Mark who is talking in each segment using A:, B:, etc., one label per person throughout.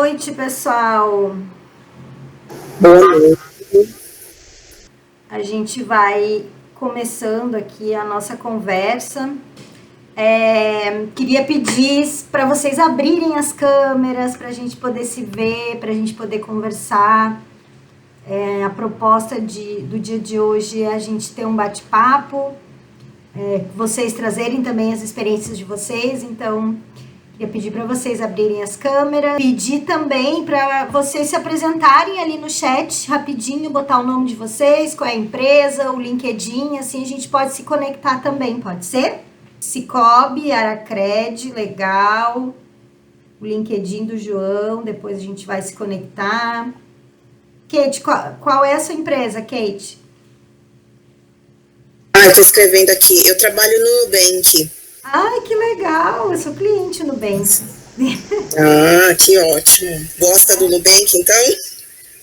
A: noite, pessoal.
B: Boa noite.
A: A gente vai começando aqui a nossa conversa. Queria pedir para vocês abrirem as câmeras para a gente poder se ver, para a gente poder conversar. A proposta do dia de hoje é a gente ter um bate-papo, vocês trazerem também as experiências de vocês, então queria pedir para vocês abrirem as câmeras, pedir também para vocês se apresentarem ali no chat rapidinho, botar o nome de vocês, qual é a empresa, o LinkedIn, assim a gente pode se conectar também, pode ser? Cicobi, Aracred, legal, o LinkedIn do João, depois a gente vai se conectar. Kate, qual é a sua empresa, Kate?
B: Eu tô escrevendo aqui. Eu trabalho no Nubank.
A: Ai, que legal! Eu sou cliente no Nubank.
B: Que ótimo. Gosta do Nubank, então?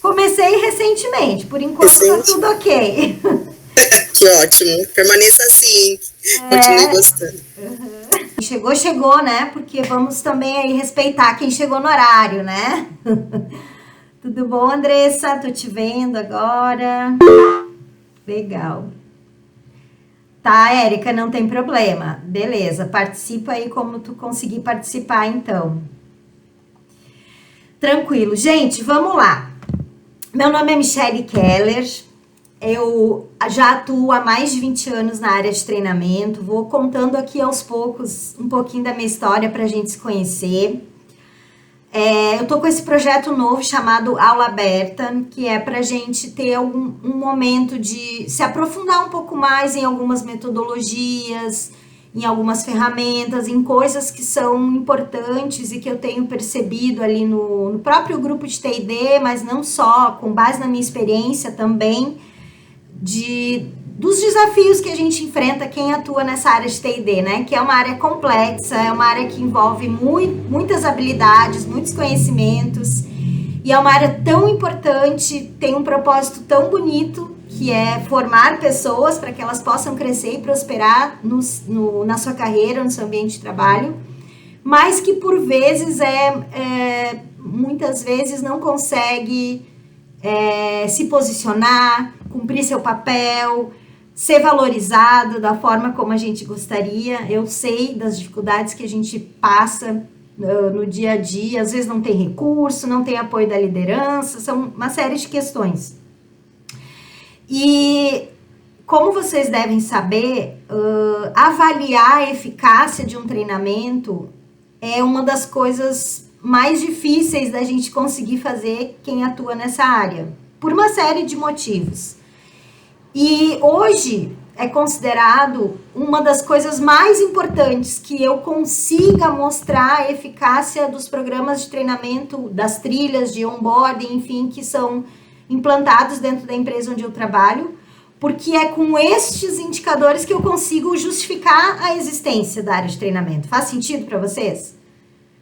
A: Comecei recentemente, por enquanto tá tudo ok.
B: Que ótimo. Permaneça assim. Continue gostando.
A: Chegou, né? Porque vamos também aí respeitar quem chegou no horário, né? Tudo bom, Andressa? Tô te vendo agora. Legal. Tá, Érica, não tem problema. Beleza, participa aí como tu conseguir participar, então. Tranquilo. Gente, vamos lá. Meu nome é Michele Keller. Eu já atuo há mais de 20 anos na área de treinamento. Vou contando aqui aos poucos um pouquinho da minha história para a gente se conhecer. Eu tô com esse projeto novo chamado Aula Aberta, que é para a gente ter um momento de se aprofundar um pouco mais em algumas metodologias, em algumas ferramentas, em coisas que são importantes e que eu tenho percebido ali no próprio grupo de T&D, mas não só, com base na minha experiência também, dos desafios que a gente enfrenta quem atua nessa área de T&D, né? Que é uma área complexa, é uma área que envolve muitas habilidades, muitos conhecimentos, e é uma área tão importante, tem um propósito tão bonito, que é formar pessoas para que elas possam crescer e prosperar na sua carreira, no seu ambiente de trabalho, mas que por vezes muitas vezes não consegue se posicionar, cumprir seu papel, ser valorizado da forma como a gente gostaria. Eu sei das dificuldades que a gente passa no dia a dia, às vezes não tem recurso, não tem apoio da liderança, são uma série de questões. E como vocês devem saber, avaliar a eficácia de um treinamento é uma das coisas mais difíceis da gente conseguir fazer quem atua nessa área, por uma série de motivos. E hoje é considerado uma das coisas mais importantes que eu consiga mostrar a eficácia dos programas de treinamento, das trilhas de onboarding, enfim, que são implantados dentro da empresa onde eu trabalho, porque é com estes indicadores que eu consigo justificar a existência da área de treinamento. Faz sentido para vocês?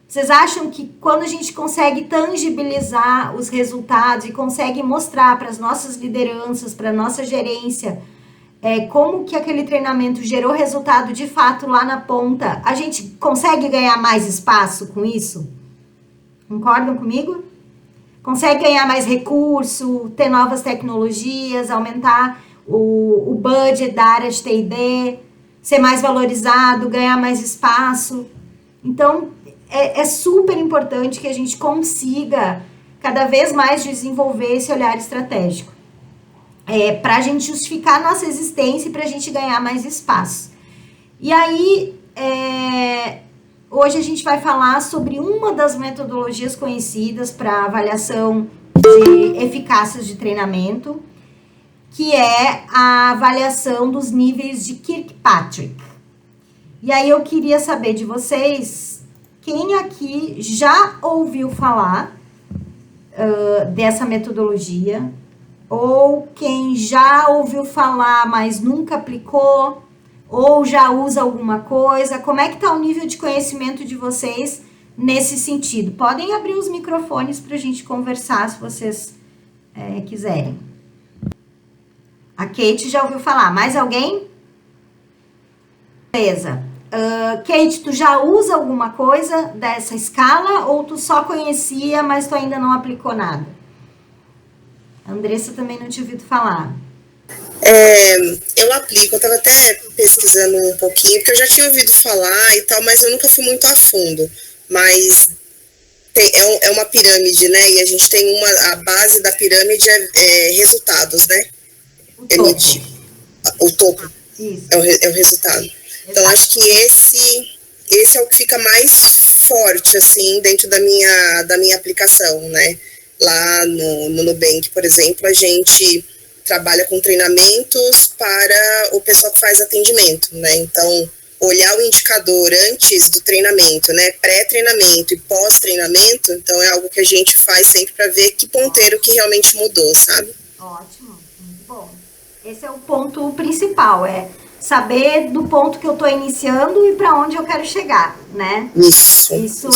A: Vocês acham que quando a gente consegue tangibilizar os resultados e consegue mostrar para as nossas lideranças, para a nossa gerência, como que aquele treinamento gerou resultado de fato lá na ponta, a gente consegue ganhar mais espaço com isso? Concordam comigo? Consegue ganhar mais recurso, ter novas tecnologias, aumentar o budget da área de T&D, ser mais valorizado, ganhar mais espaço. Então, é super importante que a gente consiga cada vez mais desenvolver esse olhar estratégico. Para a gente justificar a nossa existência e para a gente ganhar mais espaço. E aí, hoje a gente vai falar sobre uma das metodologias conhecidas para avaliação de eficácias de treinamento, que é a avaliação dos níveis de Kirkpatrick. E aí eu queria saber de vocês, quem aqui já ouviu falar dessa metodologia, ou quem já ouviu falar, mas nunca aplicou, ou já usa alguma coisa? Como é que está o nível de conhecimento de vocês nesse sentido? Podem abrir os microfones para a gente conversar, se vocês quiserem. A Kate já ouviu falar. Mais alguém? Beleza. Kate, tu já usa alguma coisa dessa escala ou tu só conhecia, mas tu ainda não aplicou nada? A Andressa também não tinha ouvido falar.
B: Eu aplico, eu estava até pesquisando um pouquinho, porque eu já tinha ouvido falar e tal, mas eu nunca fui muito a fundo. Mas é uma pirâmide, né? E a gente tem a base da pirâmide é resultados, né?
A: O topo.
B: O topo.
A: Isso.
B: É o resultado. Então, acho que esse é o que fica mais forte, assim, dentro da minha aplicação, né? Lá no Nubank, por exemplo, a gente trabalha com treinamentos para o pessoal que faz atendimento, né? Então, olhar o indicador antes do treinamento, né? Pré-treinamento e pós-treinamento, então é algo que a gente faz sempre para ver que ponteiro que realmente mudou, sabe?
A: Ótimo, muito bom. Esse é o ponto principal, é saber do ponto que eu estou iniciando e para onde eu quero chegar, né? Isso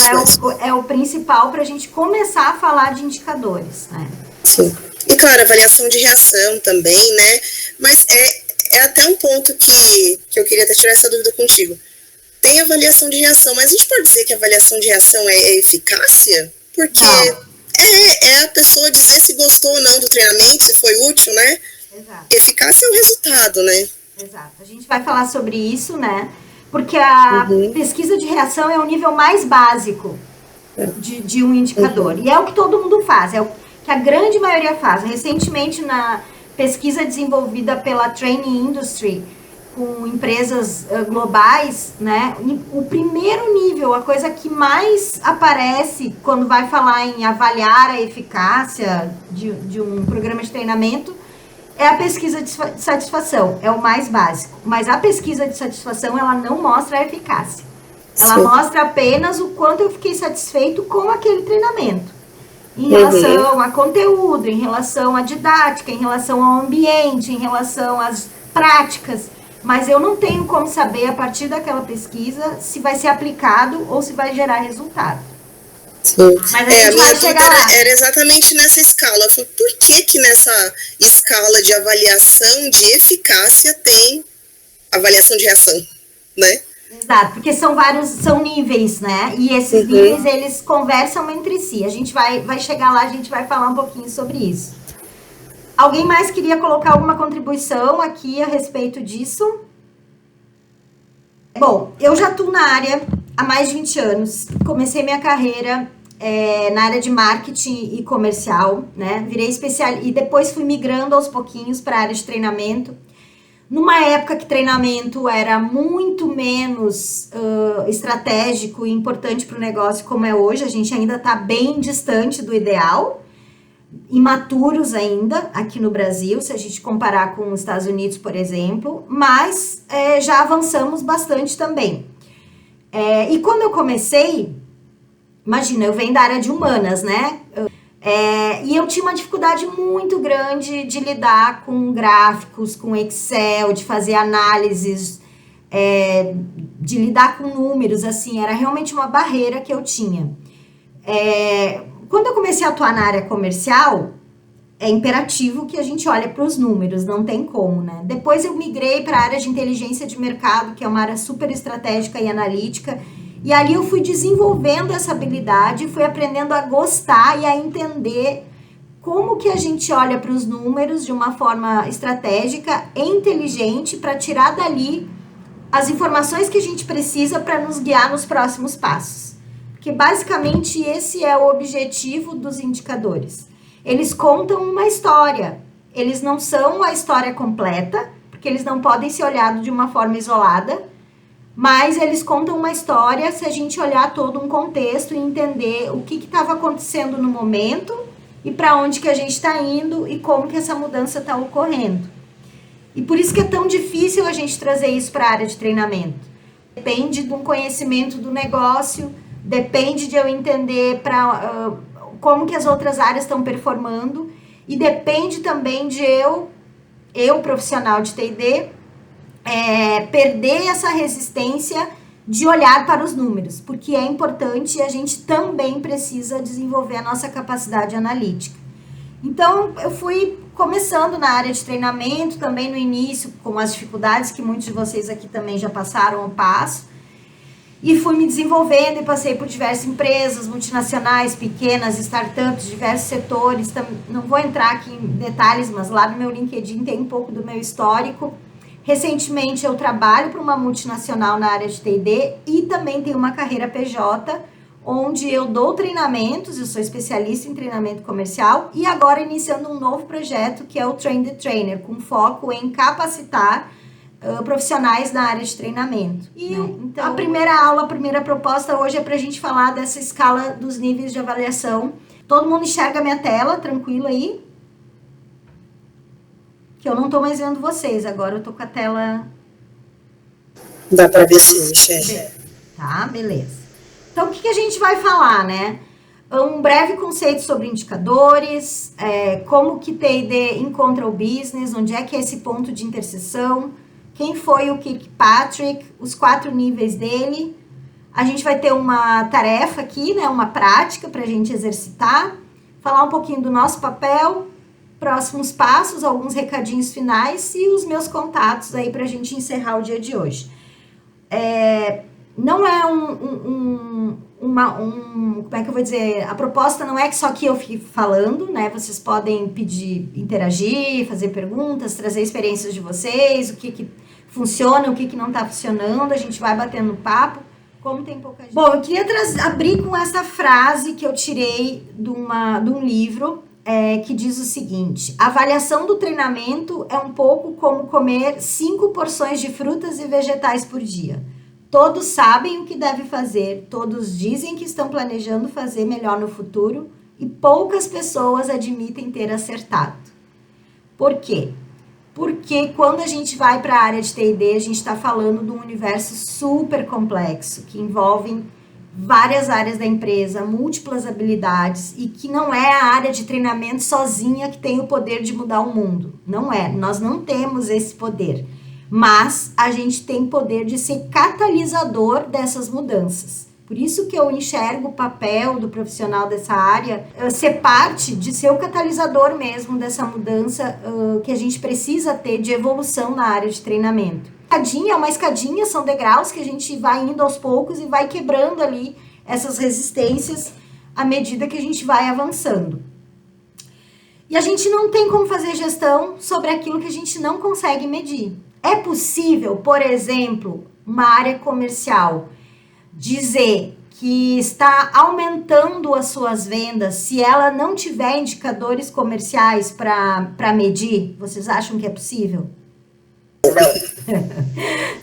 A: é o principal para a gente começar a falar de indicadores, né?
B: Sim. E claro, avaliação de reação também, né? Mas é até um ponto que eu queria até tirar essa dúvida contigo. Tem avaliação de reação, mas a gente pode dizer que a avaliação de reação é eficácia? Porque é a pessoa dizer se gostou ou não do treinamento, se foi útil, né?
A: Exato.
B: Eficácia é o resultado, né?
A: Exato. A gente vai falar sobre isso, né? Porque a pesquisa de reação é o nível mais básico de um indicador. E é o que todo mundo faz, é o que a grande maioria faz. Recentemente, na pesquisa desenvolvida pela Training Industry, com empresas globais, né? O primeiro nível, a coisa que mais aparece quando vai falar em avaliar a eficácia de um programa de treinamento é a pesquisa de satisfação, é o mais básico. Mas a pesquisa de satisfação, ela não mostra a eficácia. Ela mostra apenas o quanto eu fiquei satisfeito com aquele treinamento. Em relação a conteúdo, em relação à didática, em relação ao ambiente, em relação às práticas. Mas eu não tenho como saber, a partir daquela pesquisa, se vai ser aplicado ou se vai gerar resultado.
B: Sim. Mas a minha dúvida era exatamente nessa escala. Eu falei, por que nessa escala de avaliação de eficácia tem avaliação de reação, né?
A: Exato, porque são níveis, né? E esses níveis, eles conversam entre si. A gente vai chegar lá, a gente vai falar um pouquinho sobre isso. Alguém mais queria colocar alguma contribuição aqui a respeito disso? Bom, eu já estou na área há mais de 20 anos. Comecei minha carreira na área de marketing e comercial, né? Virei especialista e depois fui migrando aos pouquinhos para a área de treinamento. Numa época que treinamento era muito menos estratégico e importante para o negócio como é hoje, a gente ainda está bem distante do ideal, imaturos ainda aqui no Brasil, se a gente comparar com os Estados Unidos, por exemplo, mas já avançamos bastante também. E quando eu comecei, imagina, eu venho da área de humanas, né? E eu tinha uma dificuldade muito grande de lidar com gráficos, com Excel, de fazer análises, de lidar com números, assim, era realmente uma barreira que eu tinha. Quando eu comecei a atuar na área comercial, é imperativo que a gente olhe para os números, não tem como, né? Depois eu migrei para a área de inteligência de mercado, que é uma área super estratégica e analítica, e ali eu fui desenvolvendo essa habilidade, fui aprendendo a gostar e a entender como que a gente olha para os números de uma forma estratégica e inteligente para tirar dali as informações que a gente precisa para nos guiar nos próximos passos. Porque basicamente esse é o objetivo dos indicadores. Eles contam uma história, eles não são a história completa, porque eles não podem ser olhados de uma forma isolada, mas eles contam uma história se a gente olhar todo um contexto e entender o que estava acontecendo no momento e para onde que a gente está indo e como que essa mudança está ocorrendo. E por isso que é tão difícil a gente trazer isso para a área de treinamento. Depende de um conhecimento do negócio, depende de eu entender como que as outras áreas estão performando e depende também de eu profissional de T&D, perder essa resistência de olhar para os números, porque é importante e a gente também precisa desenvolver a nossa capacidade analítica. Então, eu fui começando na área de treinamento, também no início, com as dificuldades que muitos de vocês aqui também já passaram ao passo, E fui me desenvolvendo e passei por diversas empresas, multinacionais, pequenas, startups, diversos setores. Não vou entrar aqui em detalhes, mas lá no meu LinkedIn tem um pouco do meu histórico. Recentemente eu trabalho para uma multinacional na área de T&D e também tenho uma carreira PJ, onde eu dou treinamentos, eu sou especialista em treinamento comercial e agora iniciando um novo projeto que é o Train the Trainer, com foco em capacitar profissionais na área de treinamento. E então, a primeira proposta hoje é para a gente falar dessa escala dos níveis de avaliação. Todo mundo enxerga a minha tela, tranquilo aí? Que eu não estou mais vendo vocês, agora eu estou com a tela...
B: Dá para ver sim, Michelle.
A: Tá, beleza. Então, o que a gente vai falar, né? Um breve conceito sobre indicadores, como que T&D encontra o business, onde é que é esse ponto de interseção, quem foi o Kirkpatrick, os 4 níveis dele. A gente vai ter uma tarefa aqui, né, uma prática para a gente exercitar, falar um pouquinho do nosso papel, próximos passos, alguns recadinhos finais e os meus contatos aí para a gente encerrar o dia de hoje. Não é como é que eu vou dizer, a proposta não é que só que eu fique falando, né, vocês podem pedir, interagir, fazer perguntas, trazer experiências de vocês, o que funciona, o que não está funcionando, a gente vai batendo papo, como tem pouca gente. Bom, eu queria abrir com essa frase que eu tirei de um livro, que diz o seguinte: a avaliação do treinamento é um pouco como comer 5 porções de frutas e vegetais por dia. Todos sabem o que devem fazer, todos dizem que estão planejando fazer melhor no futuro e poucas pessoas admitem ter acertado. Por quê? Porque quando a gente vai para a área de T&D, a gente está falando de um universo super complexo, que envolve várias áreas da empresa, múltiplas habilidades, e que não é a área de treinamento sozinha que tem o poder de mudar o mundo. Não é, nós não temos esse poder. Mas a gente tem poder de ser catalisador dessas mudanças. Por isso que eu enxergo o papel do profissional dessa área, ser parte de ser o catalisador mesmo dessa mudança que a gente precisa ter de evolução na área de treinamento. Uma escadinha, são degraus que a gente vai indo aos poucos e vai quebrando ali essas resistências à medida que a gente vai avançando. E a gente não tem como fazer gestão sobre aquilo que a gente não consegue medir. É possível, por exemplo, uma área comercial dizer que está aumentando as suas vendas se ela não tiver indicadores comerciais para medir? Vocês acham que é possível?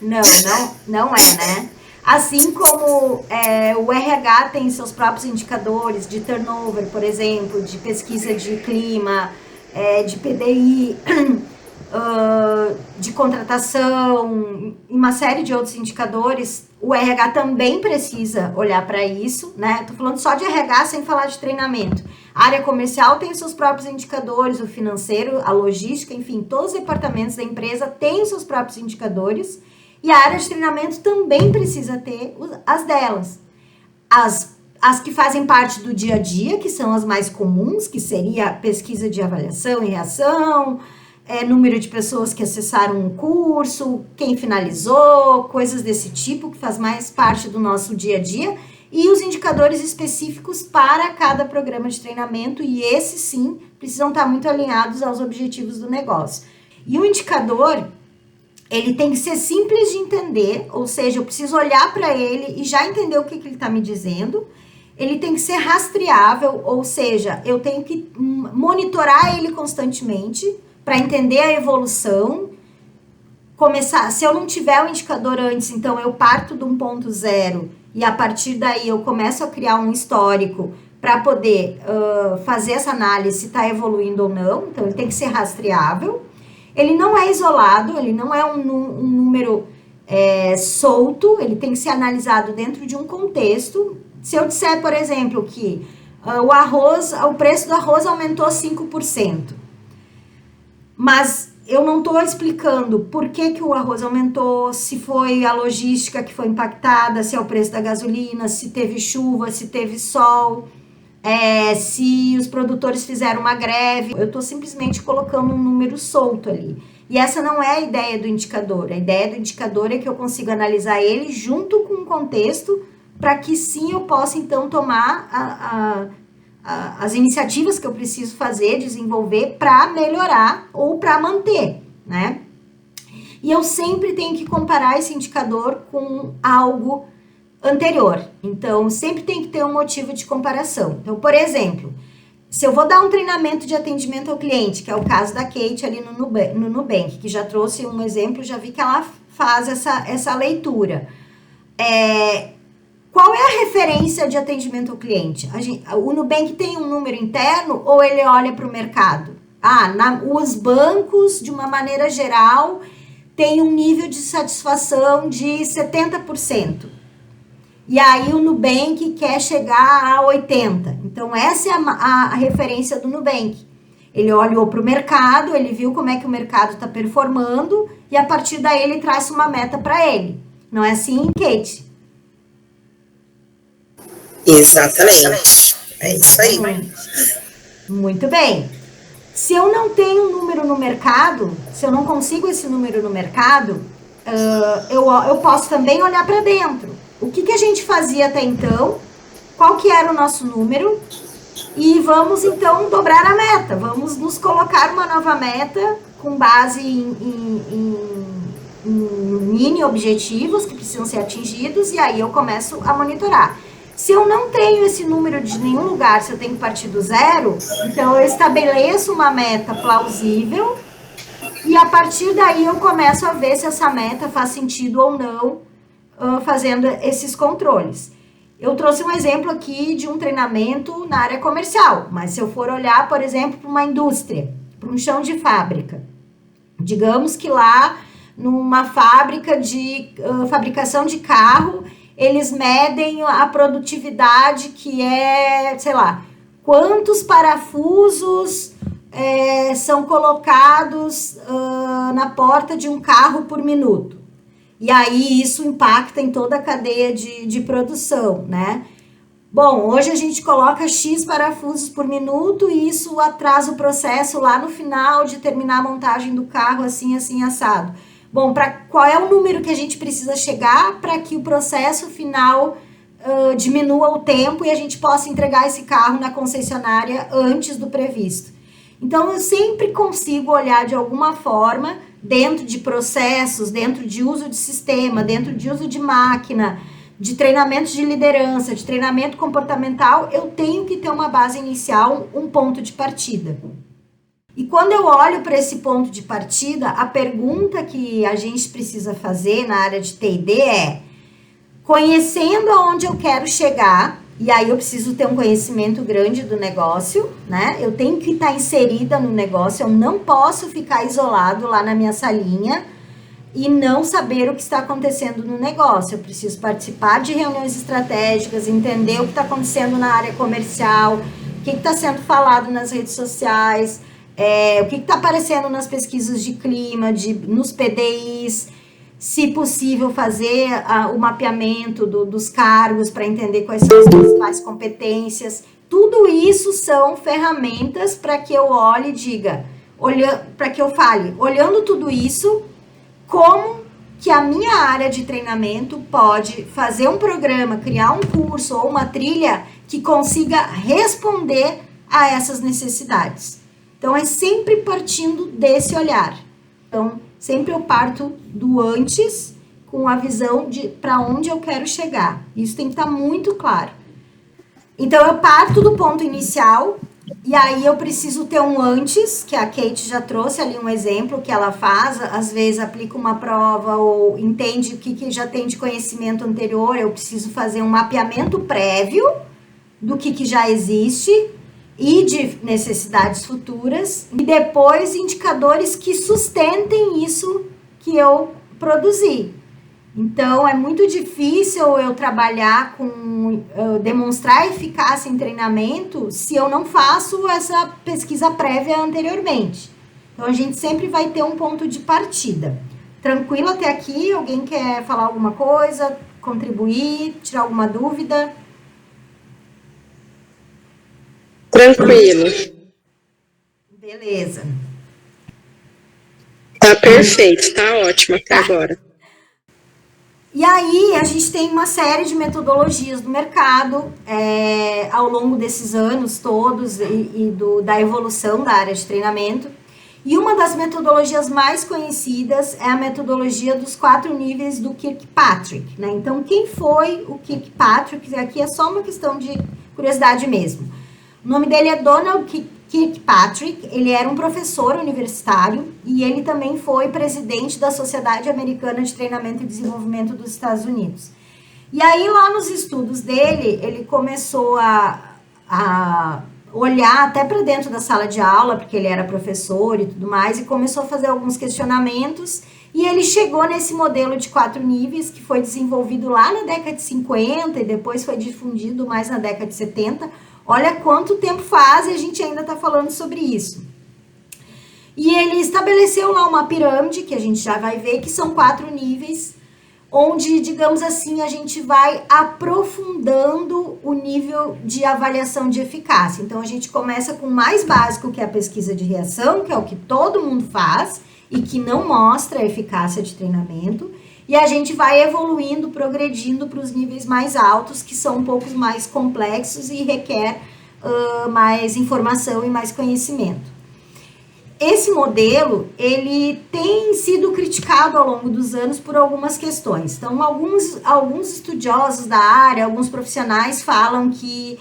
A: Não é, né? Assim como o RH tem seus próprios indicadores de turnover, por exemplo, de pesquisa de clima, de PDI, de contratação, e uma série de outros indicadores, o RH também precisa olhar para isso, né? Tô falando só de RH sem falar de treinamento. A área comercial tem seus próprios indicadores, o financeiro, a logística, enfim, todos os departamentos da empresa têm os seus próprios indicadores, e a área de treinamento também precisa ter as delas. As que fazem parte do dia a dia, que são as mais comuns, que seria pesquisa de avaliação e reação, número de pessoas que acessaram um curso, quem finalizou, coisas desse tipo, que faz mais parte do nosso dia a dia, e os indicadores específicos para cada programa de treinamento, e esses sim precisam estar muito alinhados aos objetivos do negócio. E o indicador, ele tem que ser simples de entender, ou seja, eu preciso olhar para ele e já entender o que ele está me dizendo. Ele tem que ser rastreável, ou seja, eu tenho que monitorar ele constantemente para entender a evolução. Se eu não tiver o indicador antes, então eu parto de um ponto zero e a partir daí eu começo a criar um histórico para poder fazer essa análise se está evoluindo ou não. Então ele tem que ser rastreável. Ele não é isolado, ele não é um número solto, ele tem que ser analisado dentro de um contexto. Se eu disser, por exemplo, que o preço do arroz aumentou 5%, mas eu não estou explicando por que o arroz aumentou, se foi a logística que foi impactada, se é o preço da gasolina, se teve chuva, se teve sol, se os produtores fizeram uma greve. Eu estou simplesmente colocando um número solto ali. E essa não é a ideia do indicador. A ideia do indicador é que eu consiga analisar ele junto com o contexto, para que sim eu possa, então, tomar as iniciativas que eu preciso fazer, desenvolver para melhorar ou para manter, né? E eu sempre tenho que comparar esse indicador com algo anterior. Então, sempre tem que ter um motivo de comparação. Então, por exemplo, se eu vou dar um treinamento de atendimento ao cliente, que é o caso da Kate ali no Nubank, que já trouxe um exemplo, já vi que ela faz essa leitura. Qual é a referência de atendimento ao cliente? O Nubank tem um número interno ou ele olha para o mercado? Os bancos, de uma maneira geral, têm um nível de satisfação de 70%. E aí o Nubank quer chegar a 80%. Então, essa é a referência do Nubank. Ele olhou para o mercado, ele viu como é que o mercado está performando e a partir daí ele traz uma meta para ele. Não é assim, Kate?
B: Exatamente. É isso aí.
A: Muito bem. Se eu não tenho um número no mercado, se eu não consigo esse número no mercado, eu posso também olhar para dentro. O que a gente fazia até então? Qual que era o nosso número? E vamos, então, dobrar a meta. Vamos nos colocar uma nova meta com base em mini objetivos que precisam ser atingidos e aí eu começo a monitorar. Se eu não tenho esse número de nenhum lugar, se eu tenho que partir do zero, então eu estabeleço uma meta plausível e a partir daí eu começo a ver se essa meta faz sentido ou não, fazendo esses controles. Eu trouxe um exemplo aqui de um treinamento na área comercial, mas se eu for olhar, por exemplo, para uma indústria, para um chão de fábrica, digamos que lá numa fábrica de fabricação de carro, eles medem a produtividade que é, sei lá, quantos parafusos são colocados na porta de um carro por minuto. E aí isso impacta em toda a cadeia de produção, né? Bom, hoje a gente coloca X parafusos por minuto e isso atrasa o processo lá no final de terminar a montagem do carro assim, assim, assado. Bom, qual é o número que a gente precisa chegar para que o processo final diminua o tempo e a gente possa entregar esse carro na concessionária antes do previsto? Então, eu sempre consigo olhar de alguma forma, dentro de processos, dentro de uso de sistema, dentro de uso de máquina, de treinamento de liderança, de treinamento comportamental, eu tenho que ter uma base inicial, um ponto de partida. E quando eu olho para esse ponto de partida, a pergunta que a gente precisa fazer na área de T&D é, conhecendo aonde eu quero chegar, e aí eu preciso ter um conhecimento grande do negócio, né? Eu tenho que estar inserida no negócio, eu não posso ficar isolado lá na minha salinha e não saber o que está acontecendo no negócio. Eu preciso participar de reuniões estratégicas, entender o que está acontecendo na área comercial, o que está sendo falado nas redes sociais, o que está aparecendo nas pesquisas de clima, nos PDIs, se possível fazer o mapeamento dos cargos para entender quais são as principais competências. Tudo isso são ferramentas para que eu olhe e diga, para que eu fale, olhando tudo isso, como que a minha área de treinamento pode fazer um programa, criar um curso ou uma trilha que consiga responder a essas necessidades. Então, é sempre partindo desse olhar. Então, sempre eu parto do antes com a visão de para onde eu quero chegar. Isso tem que estar muito claro. Então, eu parto do ponto inicial e aí eu preciso ter um antes, que a Kate já trouxe ali um exemplo que ela faz, às vezes aplica uma prova ou entende o que já tem de conhecimento anterior, eu preciso fazer um mapeamento prévio do que já existe e de necessidades futuras, e depois indicadores que sustentem isso que eu produzi. Então, é muito difícil eu trabalhar demonstrar eficácia em treinamento se eu não faço essa pesquisa prévia anteriormente. Então, a gente sempre vai ter um ponto de partida. Tranquilo até aqui? Alguém quer falar alguma coisa, contribuir, tirar alguma dúvida?
C: Tranquilo.
A: Beleza.
C: Tá perfeito, tá ótimo até agora.
A: E aí, a gente tem uma série de metodologias no mercado, ao longo desses anos todos da evolução da área de treinamento. E uma das metodologias mais conhecidas é a metodologia dos 4 níveis do Kirkpatrick, né? Então, quem foi o Kirkpatrick? Aqui é só uma questão de curiosidade mesmo. O nome dele é Donald Kirkpatrick, ele era um professor universitário e ele também foi presidente da Sociedade Americana de Treinamento e Desenvolvimento dos Estados Unidos. E aí, lá nos estudos dele, ele começou a olhar até para dentro da sala de aula, porque ele era professor e tudo mais, e começou a fazer alguns questionamentos, e ele chegou nesse modelo de 4 níveis, que foi desenvolvido lá na década de 50 e depois foi difundido mais na década de 70. Olha quanto tempo faz e a gente ainda está falando sobre isso. E ele estabeleceu lá uma pirâmide, que a gente já vai ver, que são 4 níveis, onde, digamos assim, a gente vai aprofundando o nível de avaliação de eficácia. Então, a gente começa com o mais básico, que é a pesquisa de reação, que é o que todo mundo faz e que não mostra a eficácia de treinamento. E a gente vai evoluindo, progredindo para os níveis mais altos, que são um pouco mais complexos e requer mais informação e mais conhecimento. Esse modelo, ele tem sido criticado ao longo dos anos por algumas questões. Então, alguns estudiosos da área, alguns profissionais falam que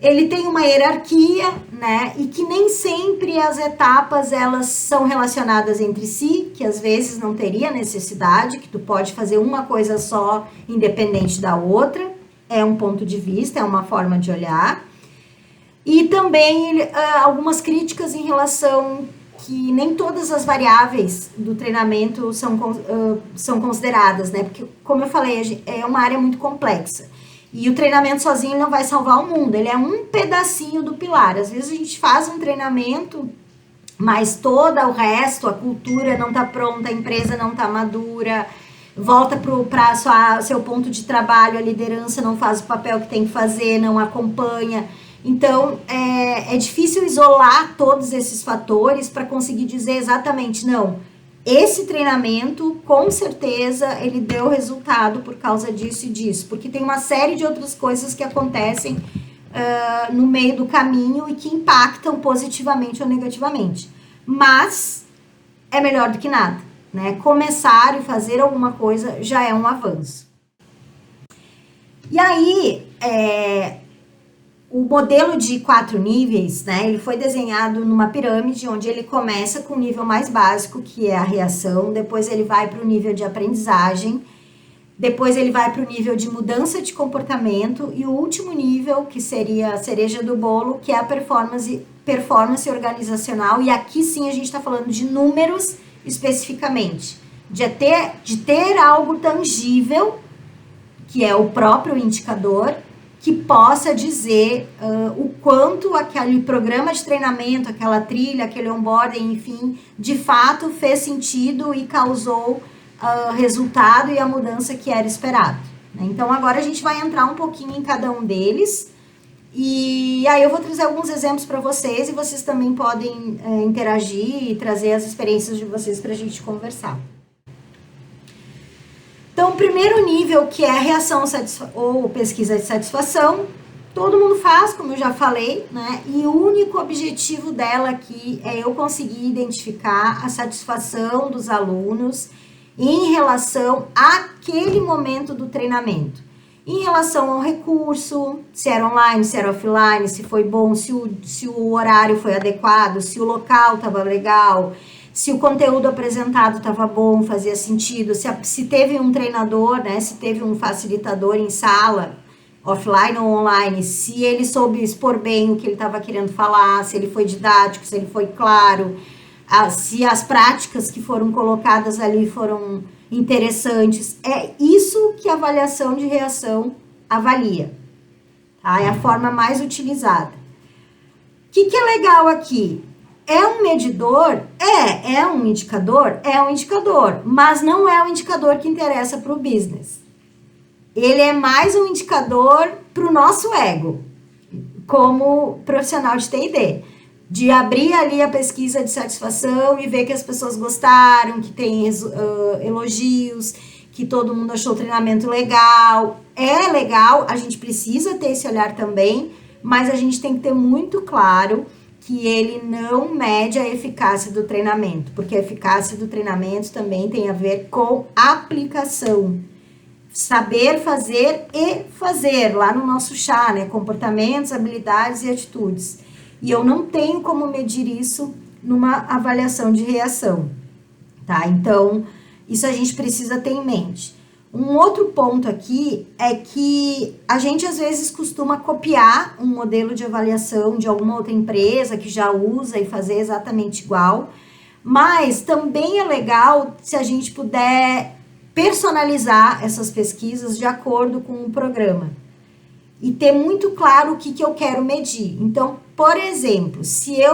A: ele tem uma hierarquia, né, e que nem sempre as etapas, elas são relacionadas entre si, que às vezes não teria necessidade, que tu pode fazer uma coisa só, independente da outra. É um ponto de vista, é uma forma de olhar. E também algumas críticas em relação que nem todas as variáveis do treinamento são consideradas, né? Porque, como eu falei, é uma área muito complexa. E o treinamento sozinho não vai salvar o mundo, ele é um pedacinho do pilar. Às vezes a gente faz um treinamento, mas todo o resto, a cultura não está pronta, a empresa não está madura, volta para seu ponto de trabalho, a liderança não faz o papel que tem que fazer, não acompanha. Então, é difícil isolar todos esses fatores para conseguir dizer exatamente, não, esse treinamento, com certeza, ele deu resultado por causa disso e disso, porque tem uma série de outras coisas que acontecem no meio do caminho e que impactam positivamente ou negativamente. Mas é melhor do que nada, né? Começar e fazer alguma coisa já é um avanço. E aí, o modelo de 4 níveis, né, ele foi desenhado numa pirâmide, onde ele começa com o nível mais básico, que é a reação, depois ele vai para o nível de aprendizagem, depois ele vai para o nível de mudança de comportamento, e o último nível, que seria a cereja do bolo, que é a performance organizacional, e aqui sim a gente está falando de números especificamente, de ter algo tangível, que é o próprio indicador, que possa dizer o quanto aquele programa de treinamento, aquela trilha, aquele onboarding, enfim, de fato fez sentido e causou resultado e a mudança que era esperado. Né? Então, agora a gente vai entrar um pouquinho em cada um deles e aí eu vou trazer alguns exemplos para vocês e vocês também podem interagir e trazer as experiências de vocês para a gente conversar. Então, o primeiro nível, que é a reação ou pesquisa de satisfação, todo mundo faz, como eu já falei, né? E o único objetivo dela aqui é eu conseguir identificar a satisfação dos alunos em relação àquele momento do treinamento. Em relação ao recurso, se era online, se era offline, se foi bom, se o horário foi adequado, se o local estava legal, se o conteúdo apresentado estava bom, fazia sentido, se teve um treinador, né, se teve um facilitador em sala, offline ou online, se ele soube expor bem o que ele estava querendo falar, se ele foi didático, se ele foi claro, se as práticas que foram colocadas ali foram interessantes. É isso que a avaliação de reação avalia. Tá? É a forma mais utilizada. O que é legal aqui? É um medidor? É um indicador? É um indicador, mas não é um indicador que interessa para o business. Ele é mais um indicador para o nosso ego, como profissional de T&D. de abrir ali a pesquisa de satisfação e ver que as pessoas gostaram, que tem elogios, que todo mundo achou o treinamento legal. É legal, a gente precisa ter esse olhar também, mas a gente tem que ter muito claro que ele não mede a eficácia do treinamento, porque a eficácia do treinamento também tem a ver com aplicação. Saber fazer e fazer, lá no nosso chá, né? Comportamentos, habilidades e atitudes. E eu não tenho como medir isso numa avaliação de reação, tá? Então, isso a gente precisa ter em mente. Um outro ponto aqui é que a gente às vezes costuma copiar um modelo de avaliação de alguma outra empresa que já usa e fazer exatamente igual, mas também é legal se a gente puder personalizar essas pesquisas de acordo com o programa e ter muito claro o que eu quero medir. Então, por exemplo, se é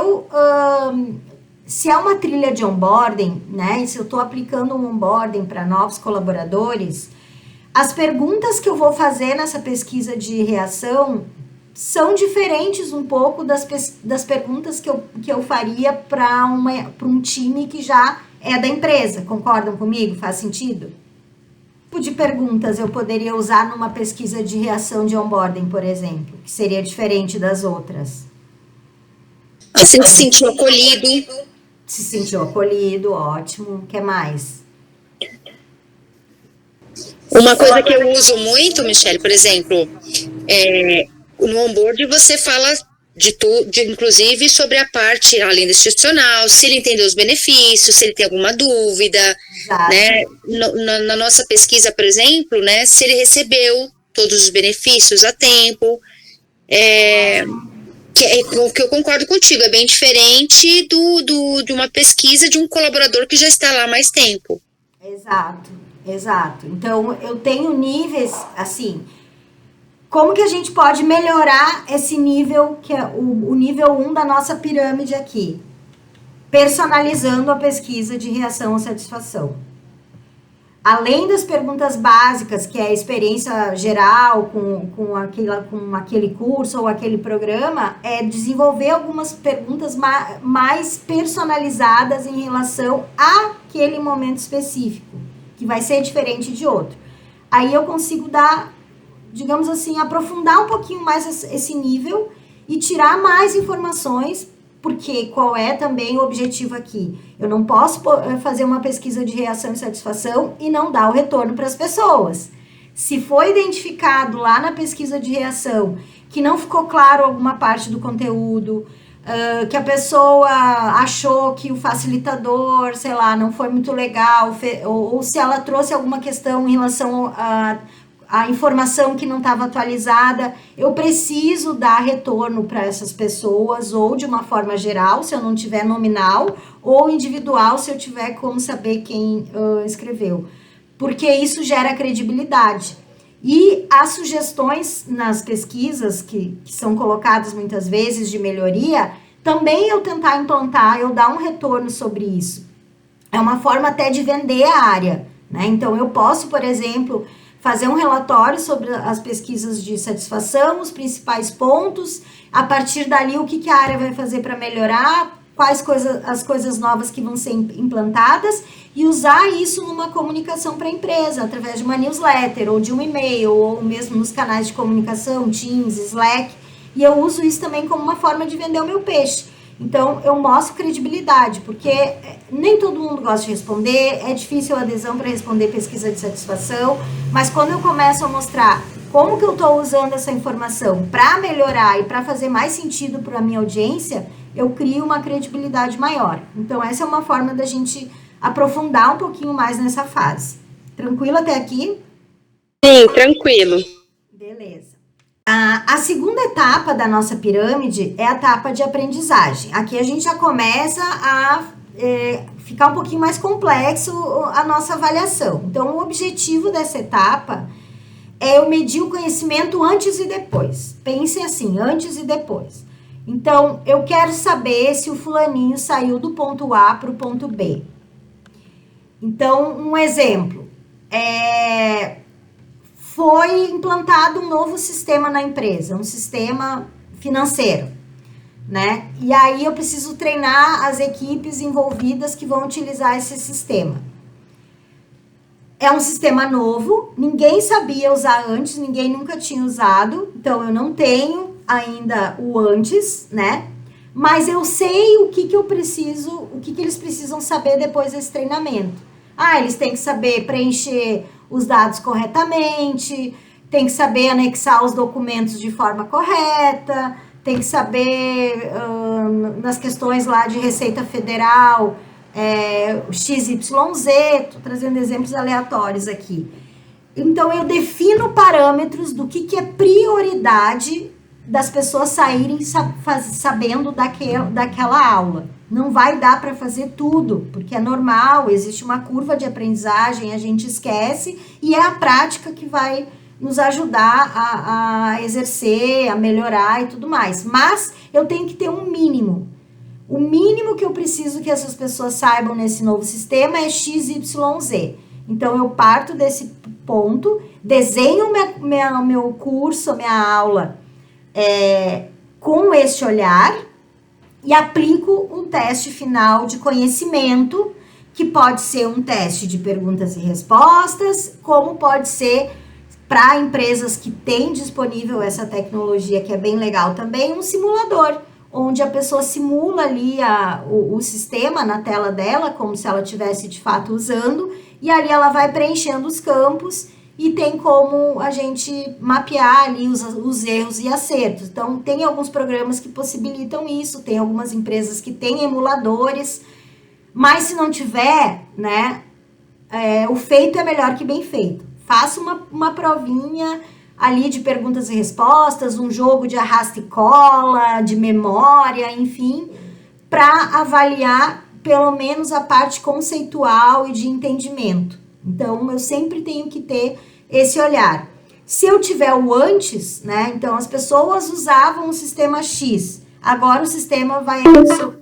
A: uma trilha de onboarding, né, e se eu estou aplicando um onboarding para novos colaboradores, as perguntas que eu vou fazer nessa pesquisa de reação são diferentes um pouco das perguntas que eu faria para um time que já é da empresa. Concordam comigo? Faz sentido? Que tipo de perguntas eu poderia usar numa pesquisa de reação de onboarding, por exemplo, que seria diferente das outras?
C: Você se sentiu acolhido.
A: Se sentiu acolhido, ótimo. O que mais?
C: Uma coisa que eu uso muito, Michele, por exemplo, no onboard você fala de tudo, inclusive sobre a parte além do institucional, se ele entendeu os benefícios, se ele tem alguma dúvida, né? Na nossa pesquisa, por exemplo, né, se ele recebeu todos os benefícios a tempo, que eu concordo contigo, é bem diferente de uma pesquisa de um colaborador que já está lá há mais tempo.
A: Exato. Então, eu tenho níveis, assim, como que a gente pode melhorar esse nível, que é o nível 1 da nossa pirâmide aqui? Personalizando a pesquisa de reação à satisfação. Além das perguntas básicas, que é a experiência geral com aquele curso ou aquele programa, é desenvolver algumas perguntas mais personalizadas em relação àquele momento específico, que vai ser diferente de outro. Aí eu consigo dar, digamos assim, aprofundar um pouquinho mais esse nível e tirar mais informações, porque qual é também o objetivo aqui? Eu não posso fazer uma pesquisa de reação e satisfação e não dar o retorno para as pessoas. Se foi identificado lá na pesquisa de reação que não ficou claro alguma parte do conteúdo, que a pessoa achou que o facilitador, sei lá, não foi muito legal, ou se ela trouxe alguma questão em relação a informação que não estava atualizada, eu preciso dar retorno para essas pessoas, ou de uma forma geral, se eu não tiver nominal, ou individual, se eu tiver como saber quem escreveu. Porque isso gera credibilidade. E as sugestões nas pesquisas que são colocadas muitas vezes de melhoria, também eu tentar implantar, eu dar um retorno sobre isso. É uma forma até de vender a área, né? Então, eu posso, por exemplo, fazer um relatório sobre as pesquisas de satisfação, os principais pontos, a partir dali o que a área vai fazer para melhorar, as coisas novas que vão ser implantadas e usar isso numa comunicação para a empresa, através de uma newsletter ou de um e-mail ou mesmo nos canais de comunicação, Teams, Slack, e eu uso isso também como uma forma de vender o meu peixe. Então, eu mostro credibilidade, porque nem todo mundo gosta de responder, é difícil a adesão para responder pesquisa de satisfação, mas quando eu começo a mostrar como que eu estou usando essa informação para melhorar e para fazer mais sentido para a minha audiência, eu crio uma credibilidade maior. Então, essa é uma forma da gente aprofundar um pouquinho mais nessa fase. Tranquilo até aqui?
C: Sim, tranquilo.
A: Beleza. A segunda etapa da nossa pirâmide é a etapa de aprendizagem. Aqui a gente já começa a ficar um pouquinho mais complexo a nossa avaliação. Então, o objetivo dessa etapa é eu medir o conhecimento antes e depois. Pensem assim, antes e depois. Então, eu quero saber se o fulaninho saiu do ponto A para o ponto B. Então, um exemplo. Foi implantado um novo sistema na empresa, um sistema financeiro, né? E aí eu preciso treinar as equipes envolvidas que vão utilizar esse sistema. É um sistema novo, ninguém sabia usar antes, ninguém nunca tinha usado, então eu não tenho ainda o antes, né? Mas eu sei o que eu preciso, o que eles precisam saber depois desse treinamento. Eles têm que saber preencher os dados corretamente, tem que saber anexar os documentos de forma correta, tem que saber nas questões lá de Receita Federal, XYZ, tô trazendo exemplos aleatórios aqui. Então, eu defino parâmetros do que é prioridade das pessoas saírem sabendo daquela aula. Não vai dar para fazer tudo, porque é normal, existe uma curva de aprendizagem, a gente esquece, e é a prática que vai nos ajudar a exercer, a melhorar e tudo mais. Mas eu tenho que ter um mínimo. O mínimo que eu preciso que essas pessoas saibam nesse novo sistema é XYZ. Então, eu parto desse ponto, desenho meu curso, minha aula com esse olhar e aplico um teste final de conhecimento, que pode ser um teste de perguntas e respostas, como pode ser para empresas que têm disponível essa tecnologia, que é bem legal também, um simulador, onde a pessoa simula ali o sistema na tela dela, como se ela estivesse de fato usando, e ali ela vai preenchendo os campos e tem como a gente mapear ali os erros e acertos. Então, tem alguns programas que possibilitam isso, tem algumas empresas que têm emuladores, mas se não tiver, né, o feito é melhor que bem feito. Faça uma provinha ali de perguntas e respostas, um jogo de arrasta e cola, de memória, enfim, para avaliar pelo menos a parte conceitual e de entendimento. Então, eu sempre tenho que ter esse olhar. Se eu tiver o antes, né, então as pessoas usavam o sistema X, agora o sistema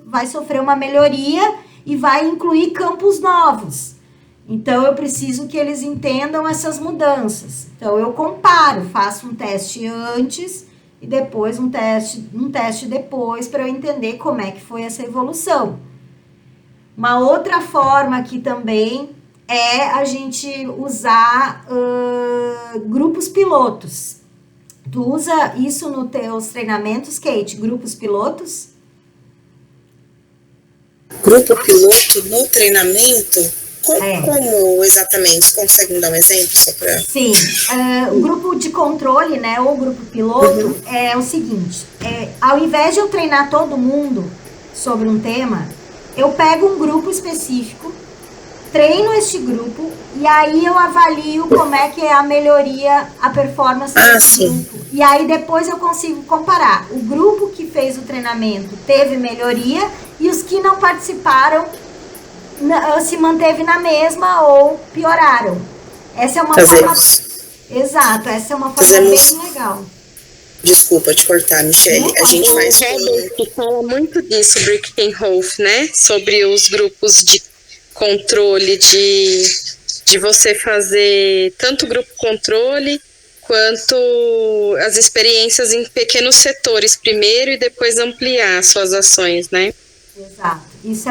A: vai sofrer uma melhoria e vai incluir campos novos. Então, eu preciso que eles entendam essas mudanças. Então, eu comparo, faço um teste antes e depois um teste depois para eu entender como é que foi essa evolução. Uma outra forma aqui também é a gente usar grupos pilotos. Tu usa isso nos teus treinamentos, Kate? Grupos pilotos?
B: Grupo piloto no treinamento? Como exatamente? Você consegue me dar um exemplo só para...
A: Sim, o grupo de controle, né, ou grupo piloto, é o seguinte, ao invés de eu treinar todo mundo sobre um tema, eu pego um grupo específico, treino este grupo, e aí eu avalio como é que é a melhoria, a performance desse grupo. E aí depois eu consigo comparar. O grupo que fez o treinamento teve melhoria, e os que não participaram se manteve na mesma ou pioraram. Essa é uma forma... Exato, essa é uma forma bem legal.
B: Desculpa te cortar, Michele. A gente faz...
C: O Robert fala muito disso, Birkenhoff, né? Sobre os grupos de controle, de você fazer tanto grupo controle quanto as experiências em pequenos setores primeiro e depois ampliar suas ações, né?
A: Exato. Isso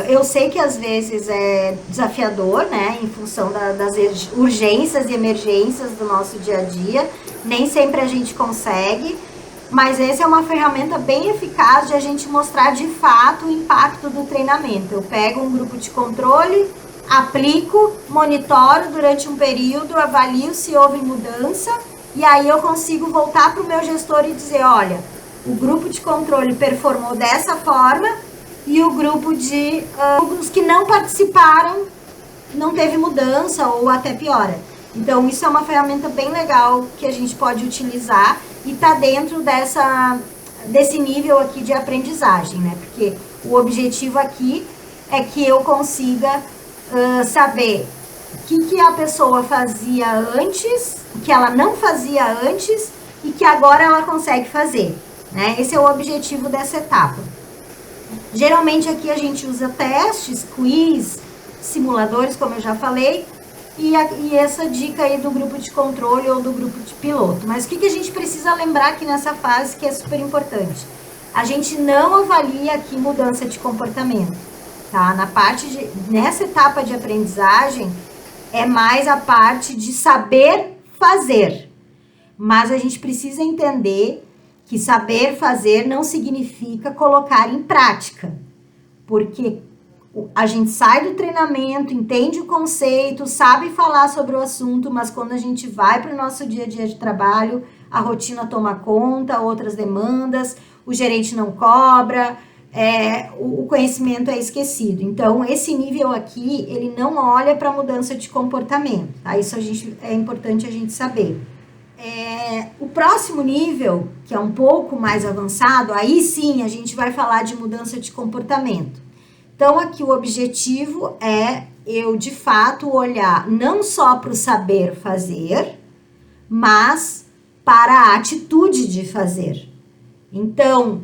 A: eu sei que às vezes é desafiador, né, em função das urgências e emergências do nosso dia a dia, nem sempre a gente consegue, mas essa é uma ferramenta bem eficaz de a gente mostrar de fato o impacto do treinamento. Eu pego um grupo de controle, aplico, monitoro durante um período, avalio se houve mudança, e aí eu consigo voltar para o meu gestor e dizer, olha, o grupo de controle performou dessa forma, e o grupo de os que não participaram não teve mudança ou até piora. Então, isso é uma ferramenta bem legal que a gente pode utilizar e tá dentro desse nível aqui de aprendizagem, né? Porque o objetivo aqui é que eu consiga saber o que a pessoa fazia antes, o que ela não fazia antes e que agora ela consegue fazer, né? Esse é o objetivo dessa etapa. Geralmente aqui a gente usa testes, quiz, simuladores, como eu já falei, e essa dica aí do grupo de controle ou do grupo de piloto. Mas o que a gente precisa lembrar aqui nessa fase que é super importante? a gente não avalia aqui mudança de comportamento, tá? Nessa etapa de aprendizagem, é mais a parte de saber fazer. Mas a gente precisa entender que saber fazer não significa colocar em prática. Porque a gente sai do treinamento, entende o conceito, sabe falar sobre o assunto, mas quando a gente vai para o nosso dia a dia de trabalho, a rotina toma conta, outras demandas, o gerente não cobra, o conhecimento é esquecido. Então, esse nível aqui, ele não olha para a mudança de comportamento. Tá? Isso é importante a gente saber. O próximo nível, que é um pouco mais avançado, aí sim a gente vai falar de mudança de comportamento. Então, aqui o objetivo é eu, de fato, olhar não só para o saber fazer, mas para a atitude de fazer. Então,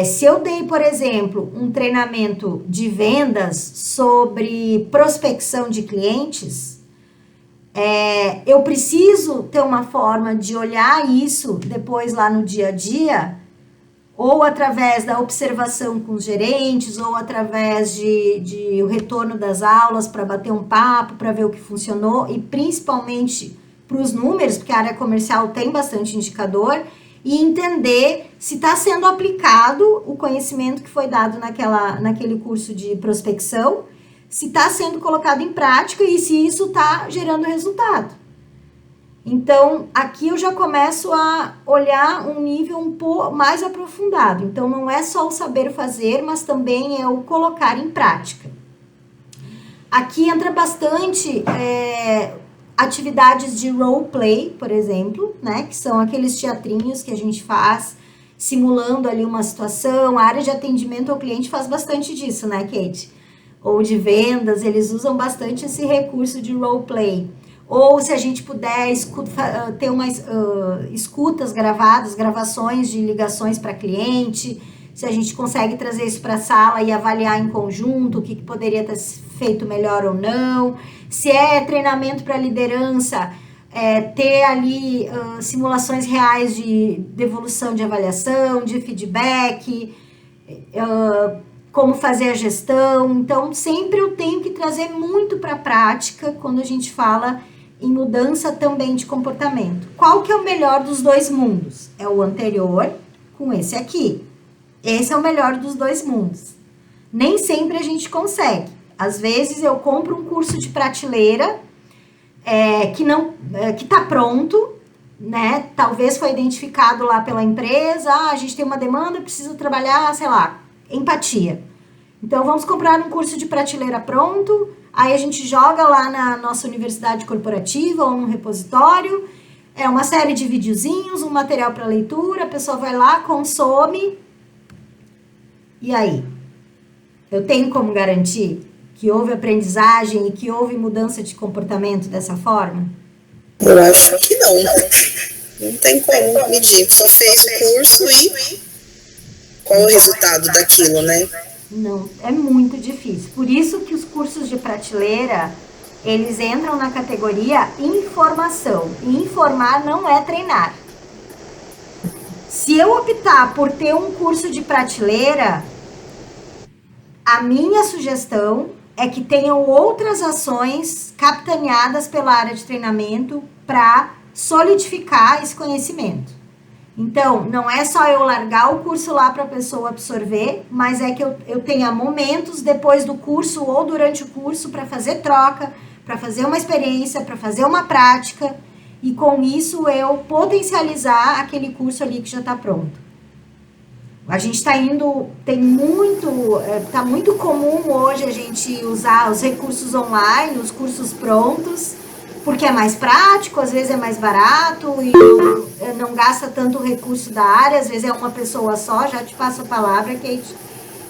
A: se eu dei, por exemplo, um treinamento de vendas sobre prospecção de clientes, eu preciso ter uma forma de olhar isso depois lá no dia a dia, ou através da observação com os gerentes, ou através de o retorno das aulas para bater um papo, para ver o que funcionou, e principalmente para os números, porque a área comercial tem bastante indicador, e entender se está sendo aplicado o conhecimento que foi dado naquele curso de prospecção, se está sendo colocado em prática e se isso está gerando resultado. Então, aqui eu já começo a olhar um nível um pouco mais aprofundado. Então, não é só o saber fazer, mas também é o colocar em prática. Aqui entra bastante atividades de roleplay, por exemplo, né? Que são aqueles teatrinhos que a gente faz simulando ali uma situação. A área de atendimento ao cliente faz bastante disso, né, Kate? Ou de vendas, eles usam bastante esse recurso de roleplay. Ou se a gente puder ter umas escutas gravadas, gravações de ligações para cliente, se a gente consegue trazer isso para a sala e avaliar em conjunto o que poderia ter feito melhor ou não. Se é treinamento para liderança, ter ali simulações reais de devolução de avaliação, de feedback, como fazer a gestão. Então, sempre eu tenho que trazer muito para a prática quando a gente fala em mudança também de comportamento. Qual que é o melhor dos dois mundos? É o anterior com esse aqui. Esse é o melhor dos dois mundos. Nem sempre a gente consegue. Às vezes eu compro um curso de prateleira que está pronto, né? Talvez foi identificado lá pela empresa, a gente tem uma demanda, precisa trabalhar, sei lá, empatia. Então, vamos comprar um curso de prateleira pronto, aí a gente joga lá na nossa universidade corporativa ou no repositório, uma série de videozinhos, um material para leitura, a pessoa vai lá, consome, e aí? Eu tenho como garantir que houve aprendizagem e que houve mudança de comportamento dessa forma?
B: Eu acho que não. Não tem como medir. Só fez o curso e qual o resultado daquilo, né?
A: Não, é muito difícil. Por isso que os cursos de prateleira, eles entram na categoria informação. E informar não é treinar. Se eu optar por ter um curso de prateleira, a minha sugestão é que tenham outras ações capitaneadas pela área de treinamento para solidificar esse conhecimento. Então, não é só eu largar o curso lá para a pessoa absorver, mas é que eu tenha momentos depois do curso ou durante o curso para fazer troca, para fazer uma experiência, para fazer uma prática, e com isso eu potencializar aquele curso ali que já está pronto. A gente está indo, está muito comum hoje a gente usar os recursos online, os cursos prontos, porque é mais prático, às vezes é mais barato e não gasta tanto recurso da área, às vezes é uma pessoa só, já te passo a palavra, Kate.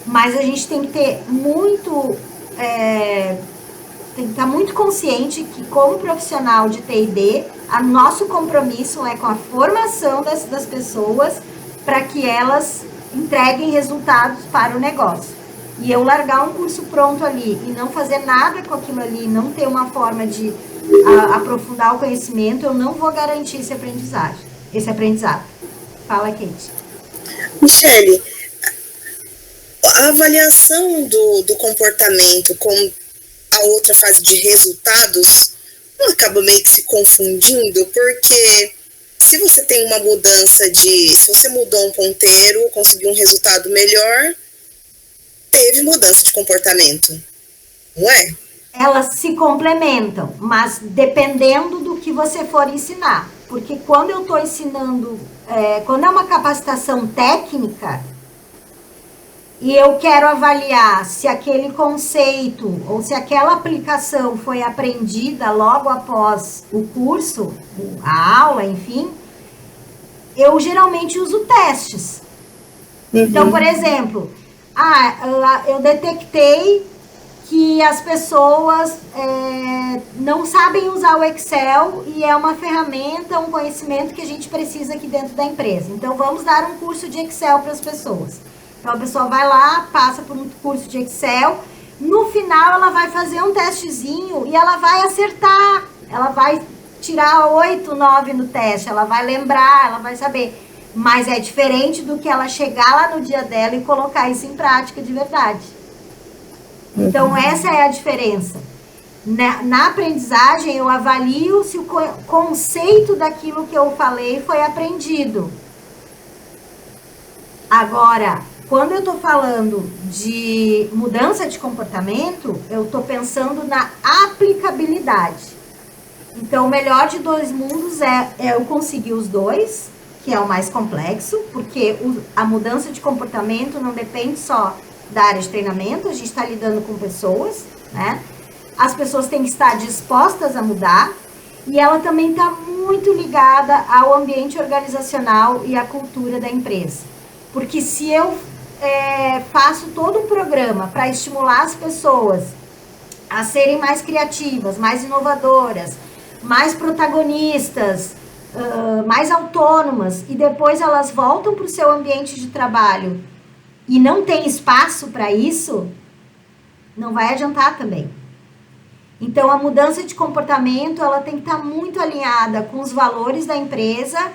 A: Mas a gente tem que ter tem que estar muito consciente que, como profissional de T&D, nosso compromisso é com a formação das pessoas para que elas entreguem resultados para o negócio. E eu largar um curso pronto ali e não fazer nada com aquilo ali, não ter uma forma de aprofundar o conhecimento, eu não vou garantir esse aprendizado. Fala, Kate.
B: Michele, a avaliação do comportamento com a outra fase de resultados não acaba meio que se confundindo, porque se você tem uma mudança se você mudou um ponteiro, conseguiu um resultado melhor, teve mudança de comportamento, não é?
A: Elas se complementam, mas dependendo do que você for ensinar. Porque quando eu estou ensinando, quando é uma capacitação técnica, e eu quero avaliar se aquele conceito ou se aquela aplicação foi aprendida logo após o curso, a aula, enfim, eu geralmente uso testes. Então, por exemplo, eu detectei que as pessoas não sabem usar o Excel e é uma ferramenta, um conhecimento que a gente precisa aqui dentro da empresa. Então, vamos dar um curso de Excel para as pessoas. Então, a pessoa vai lá, passa por um curso de Excel, no final ela vai fazer um testezinho e ela vai acertar, ela vai tirar 8, 9 no teste, ela vai lembrar, ela vai saber. Mas é diferente do que ela chegar lá no dia dela e colocar isso em prática de verdade. Então, essa é a diferença. Na aprendizagem, eu avalio se o conceito daquilo que eu falei foi aprendido. Agora, quando eu estou falando de mudança de comportamento, eu estou pensando na aplicabilidade. Então, o melhor de dois mundos é eu conseguir os dois, que é o mais complexo, porque a mudança de comportamento não depende só da área de treinamento, a gente está lidando com pessoas, né? As pessoas têm que estar dispostas a mudar e ela também está muito ligada ao ambiente organizacional e à cultura da empresa. Porque se eu faço todo um programa para estimular as pessoas a serem mais criativas, mais inovadoras, mais protagonistas, mais autônomas, e depois elas voltam para o seu ambiente de trabalho e não tem espaço para isso, não vai adiantar também. Então, a mudança de comportamento, ela tem que estar muito alinhada com os valores da empresa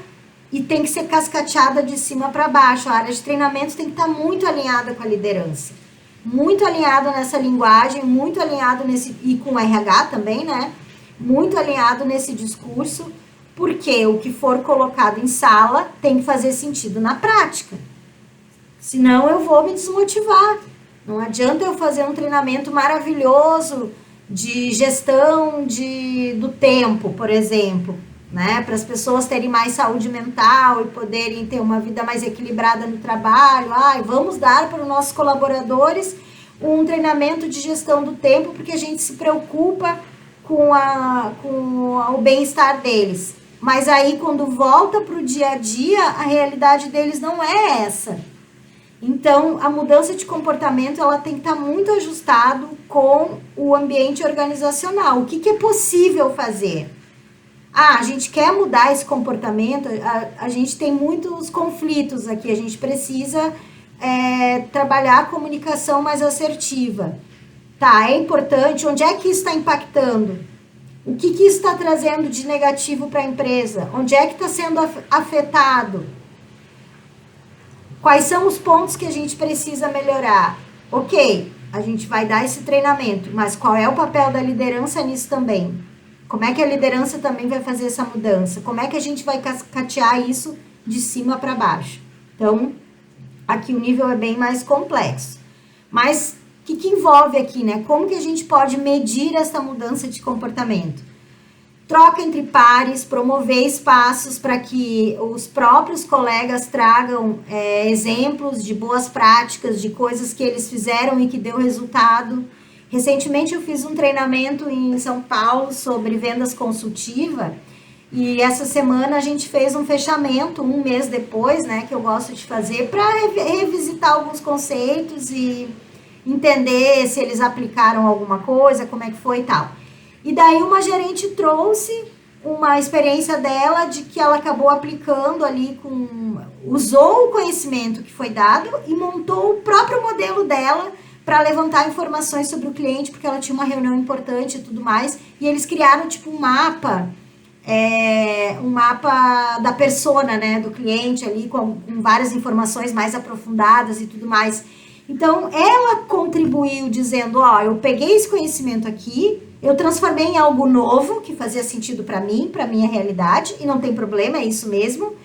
A: e tem que ser cascateada de cima para baixo. A área de treinamento tem que estar muito alinhada com a liderança. Muito alinhada nessa linguagem, muito alinhado e com o RH também, né? Muito alinhado nesse discurso, porque o que for colocado em sala tem que fazer sentido na prática. Senão eu vou me desmotivar. Não adianta eu fazer um treinamento maravilhoso de gestão do tempo, por exemplo, né? Para as pessoas terem mais saúde mental e poderem ter uma vida mais equilibrada no trabalho. Vamos dar para os nossos colaboradores um treinamento de gestão do tempo, porque a gente se preocupa com o bem-estar deles. Mas aí, quando volta para o dia a dia, a realidade deles não é essa. Então, a mudança de comportamento, ela tem que estar muito ajustado com o ambiente organizacional. O que é possível fazer? A gente quer mudar esse comportamento, a gente tem muitos conflitos aqui, a gente precisa trabalhar a comunicação mais assertiva. Tá, é importante, onde é que isso está impactando? O que isso está trazendo de negativo para a empresa? Onde é que está sendo afetado? Quais são os pontos que a gente precisa melhorar? Ok, a gente vai dar esse treinamento, mas qual é o papel da liderança nisso também? Como é que a liderança também vai fazer essa mudança? Como é que a gente vai cascatear isso de cima para baixo? Então, aqui o nível é bem mais complexo. Mas o que envolve aqui, né? Como que a gente pode medir essa mudança de comportamento? Troca entre pares, promover espaços para que os próprios colegas tragam exemplos de boas práticas, de coisas que eles fizeram e que deu resultado. Recentemente eu fiz um treinamento em São Paulo sobre vendas consultiva e essa semana a gente fez um fechamento, um mês depois, né, que eu gosto de fazer, para revisitar alguns conceitos e entender se eles aplicaram alguma coisa, como é que foi e tal. E daí uma gerente trouxe uma experiência dela de que ela acabou aplicando ali, usou o conhecimento que foi dado e montou o próprio modelo dela para levantar informações sobre o cliente, porque ela tinha uma reunião importante e tudo mais, e eles criaram tipo um mapa um mapa da persona, né, do cliente ali, com várias informações mais aprofundadas e tudo mais. Então, ela contribuiu dizendo, ó, eu peguei esse conhecimento aqui, eu transformei em algo novo, que fazia sentido para mim, para minha realidade, e não tem problema, é isso mesmo,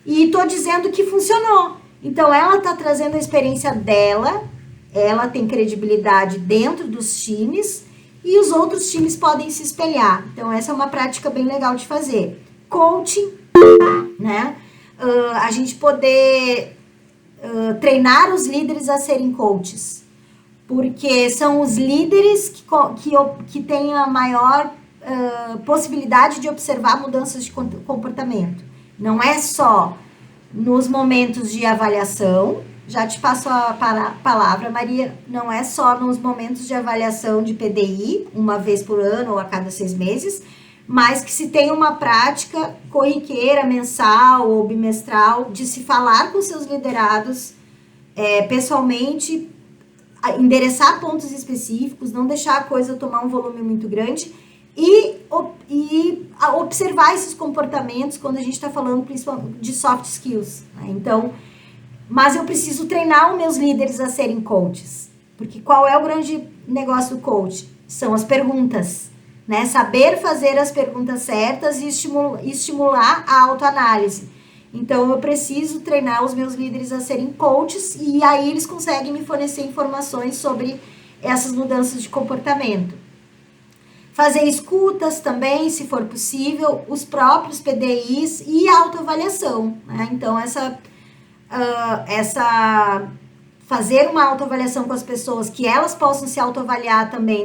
A: e tô dizendo que funcionou. Então, ela tá trazendo a experiência dela, ela tem credibilidade dentro dos times, e os outros times podem se espelhar. Então, essa é uma prática bem legal de fazer. Coaching, né? A gente poder treinar os líderes a serem coaches. Porque são os líderes que têm a maior possibilidade de observar mudanças de comportamento. Não é só nos momentos de avaliação. Já te passo a palavra, Maria, não é só nos momentos de avaliação de PDI, uma vez por ano ou a cada 6 meses, mas que se tem uma prática corriqueira, mensal ou bimestral, de se falar com seus liderados pessoalmente, endereçar pontos específicos, não deixar a coisa tomar um volume muito grande e observar esses comportamentos quando a gente está falando principalmente de soft skills, né? Então, mas eu preciso treinar os meus líderes a serem coaches. Porque qual é o grande negócio do coach? São as perguntas, né? Saber fazer as perguntas certas e estimular a autoanálise. Então, eu preciso treinar os meus líderes a serem coaches e aí eles conseguem me fornecer informações sobre essas mudanças de comportamento. Fazer escutas também, se for possível, os próprios PDIs e a autoavaliação, né? Então, fazer uma autoavaliação com as pessoas, que elas possam se autoavaliar também,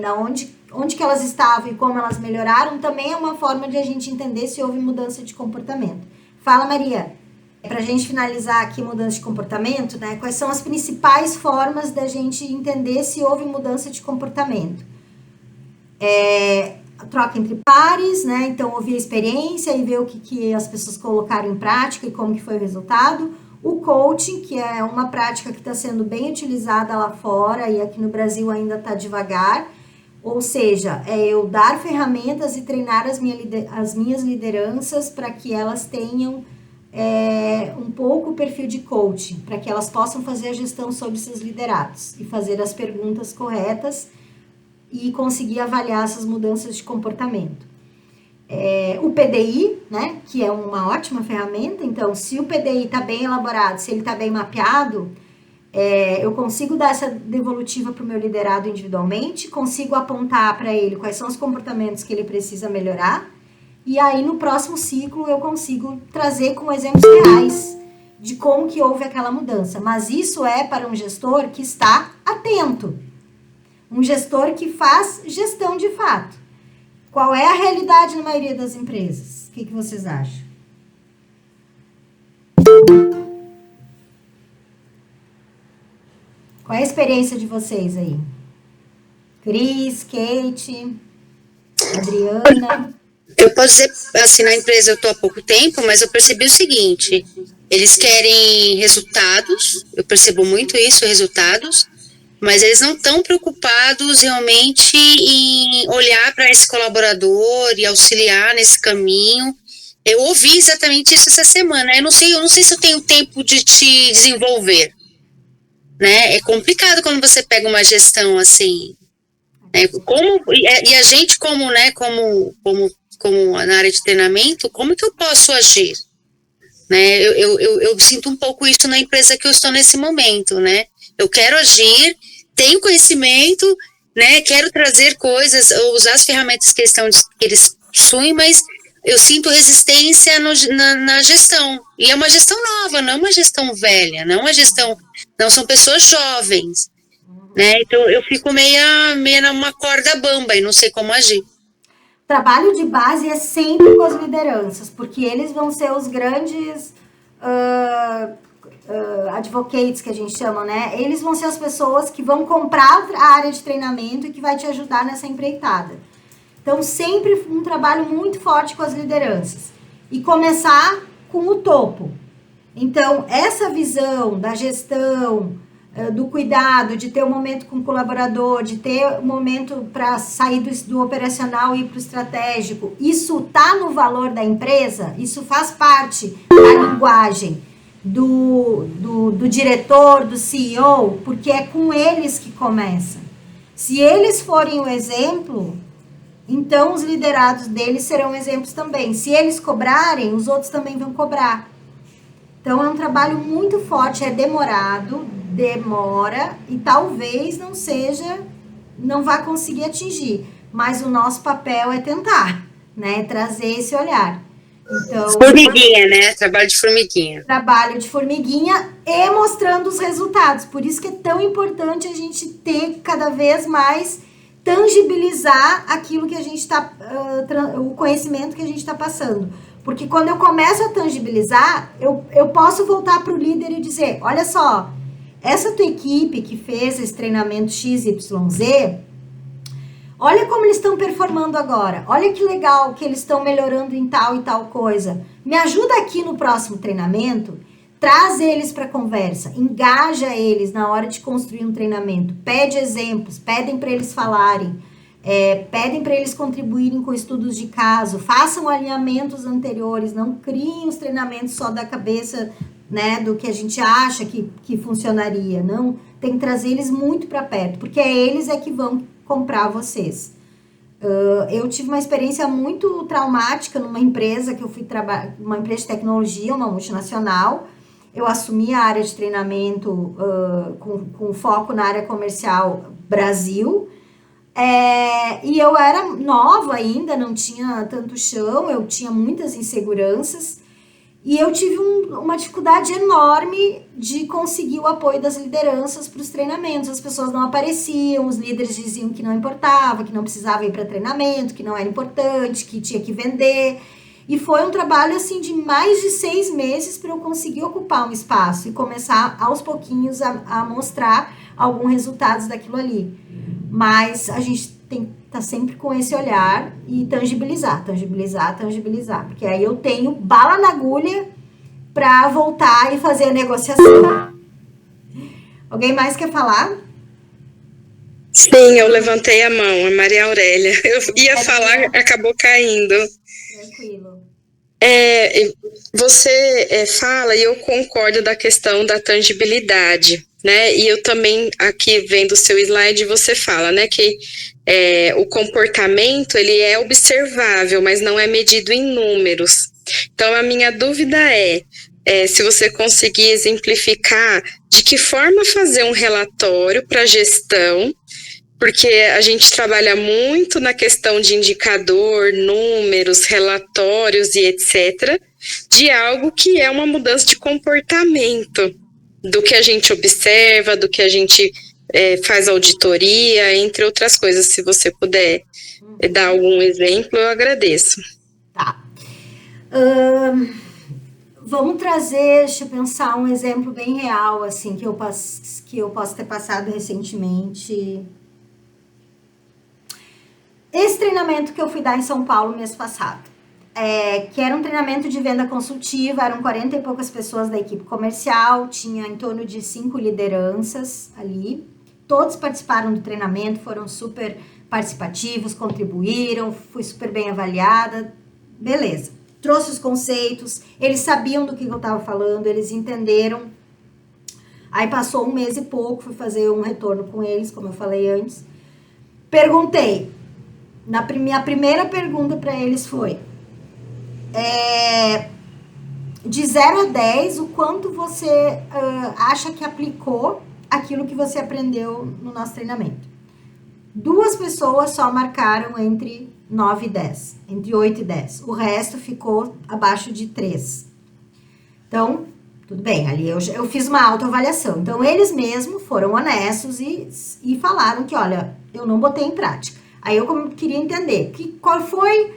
A: onde que elas estavam e como elas melhoraram, também é uma forma de a gente entender se houve mudança de comportamento. Fala, Maria. Para a gente finalizar aqui mudança de comportamento, né? Quais são as principais formas da gente entender se houve mudança de comportamento? A troca entre pares, né? Então, ouvir a experiência e ver o que as pessoas colocaram em prática e como que foi o resultado. O coaching, que é uma prática que está sendo bem utilizada lá fora e aqui no Brasil ainda está devagar, ou seja, eu dar ferramentas e treinar as minhas lideranças para que elas tenham um pouco o perfil de coaching, para que elas possam fazer a gestão sobre seus liderados e fazer as perguntas corretas e conseguir avaliar essas mudanças de comportamento. O PDI, né, que é uma ótima ferramenta. Então, se o PDI está bem elaborado, se ele está bem mapeado, eu consigo dar essa devolutiva para o meu liderado individualmente, consigo apontar para ele quais são os comportamentos que ele precisa melhorar, e aí no próximo ciclo eu consigo trazer com exemplos reais de como que houve aquela mudança. Mas isso é para um gestor que está atento, um gestor que faz gestão de fato. Qual é a realidade na maioria das empresas? O que vocês acham? Qual é a experiência de vocês aí? Cris, Kate, Adriana?
C: Eu posso dizer, assim, na empresa eu estou há pouco tempo, mas eu percebi o seguinte, eles querem resultados, eu percebo muito isso, resultados, mas eles não estão preocupados realmente em olhar para esse colaborador e auxiliar nesse caminho. Eu ouvi exatamente isso essa semana. Eu não sei se eu tenho tempo de te desenvolver, né? É complicado quando você pega uma gestão assim, né? E a gente como na área de treinamento, como que eu posso agir, né? Eu sinto um pouco isso na empresa que eu estou nesse momento, né? Eu quero agir, tenho conhecimento, né? Quero trazer coisas, ou usar as ferramentas que eles possuem, mas eu sinto resistência na gestão. E é uma gestão nova, não é uma gestão velha, não são pessoas jovens, né? Então eu fico meio numa corda bamba e não sei como agir.
A: Trabalho de base é sempre com as lideranças, porque eles vão ser os grandes advocates, que a gente chama, né? Eles vão ser as pessoas que vão comprar a área de treinamento e que vai te ajudar nessa empreitada. Então, sempre um trabalho muito forte com as lideranças. E começar com o topo. Então, essa visão da gestão, do cuidado, de ter um momento com o colaborador, de ter um momento para sair do operacional e ir para o estratégico, isso está no valor da empresa? Isso faz parte da linguagem do diretor, do CEO, porque é com eles que começa. Se eles forem o exemplo, então os liderados deles serão exemplos também. Se eles cobrarem, os outros também vão cobrar. Então é um trabalho muito forte, é demorado, demora e talvez não vá conseguir atingir. Mas o nosso papel é tentar, né? Trazer esse olhar. Então,
C: formiguinha, né? Trabalho de formiguinha.
A: Trabalho de formiguinha e mostrando os resultados. Por isso que é tão importante a gente ter cada vez mais, tangibilizar aquilo que a gente está, o conhecimento que a gente está passando. Porque quando eu começo a tangibilizar, eu posso voltar para o líder e dizer, olha só, essa tua equipe que fez esse treinamento XYZ, olha como eles estão performando agora. Olha que legal que eles estão melhorando em tal e tal coisa. Me ajuda aqui no próximo treinamento. Traz eles para a conversa. Engaja eles na hora de construir um treinamento. Pede exemplos. Pedem para eles falarem. Pedem para eles contribuírem com estudos de caso. Façam alinhamentos anteriores. Não criem os treinamentos só da cabeça, né, do que a gente acha que funcionaria. Não. Tem que trazer eles muito para perto. Porque eles que vão comprar vocês. Eu tive uma experiência muito traumática numa empresa que eu fui trabalhar, uma empresa de tecnologia, uma multinacional. Eu assumi a área de treinamento com foco na área comercial Brasil. E eu era nova ainda, não tinha tanto chão, eu tinha muitas inseguranças. E eu tive uma dificuldade enorme de conseguir o apoio das lideranças para os treinamentos. As pessoas não apareciam, os líderes diziam que não importava, que não precisava ir para treinamento, que não era importante, que tinha que vender. E foi um trabalho assim de mais de 6 meses para eu conseguir ocupar um espaço e começar aos pouquinhos a mostrar alguns resultados daquilo ali. Mas a gente tem que estar sempre com esse olhar e tangibilizar. Porque aí eu tenho bala na agulha para voltar e fazer a negociação. Alguém mais quer falar?
D: Sim, eu levantei a mão, a Maria Aurélia. Eu ia falar, acabou caindo.
A: Tranquilo.
D: Você fala, e eu concordo da questão da tangibilidade, né? E eu também, aqui vendo o seu slide, você fala, né, que o comportamento, ele é observável, mas não é medido em números. Então, a minha dúvida se você conseguir exemplificar de que forma fazer um relatório para gestão, porque a gente trabalha muito na questão de indicador, números, relatórios e etc., de algo que é uma mudança de comportamento, do que a gente observa, do que a gente faz auditoria, entre outras coisas. Se você puder dar algum exemplo, eu agradeço.
A: Tá. Vamos trazer, deixa eu pensar, um exemplo bem real, assim, que eu posso ter passado recentemente. Esse treinamento que eu fui dar em São Paulo mês passado, que era um treinamento de venda consultiva, eram 40 e poucas pessoas da equipe comercial, tinha em torno de 5 lideranças ali, todos participaram do treinamento, foram super participativos, contribuíram, fui super bem avaliada, beleza. Trouxe os conceitos, eles sabiam do que eu estava falando, eles entenderam. Aí passou 1 mês e pouco, fui fazer um retorno com eles, como eu falei antes. Perguntei, minha primeira pergunta para eles foi, de 0 a 10, o quanto você acha que aplicou aquilo que você aprendeu no nosso treinamento? 2 pessoas só marcaram entre 9 e 10, entre 8 e 10. O resto ficou abaixo de 3. Então, tudo bem, ali eu fiz uma autoavaliação. Então, eles mesmos foram honestos e falaram que, olha, eu não botei em prática. Aí eu queria entender qual foi,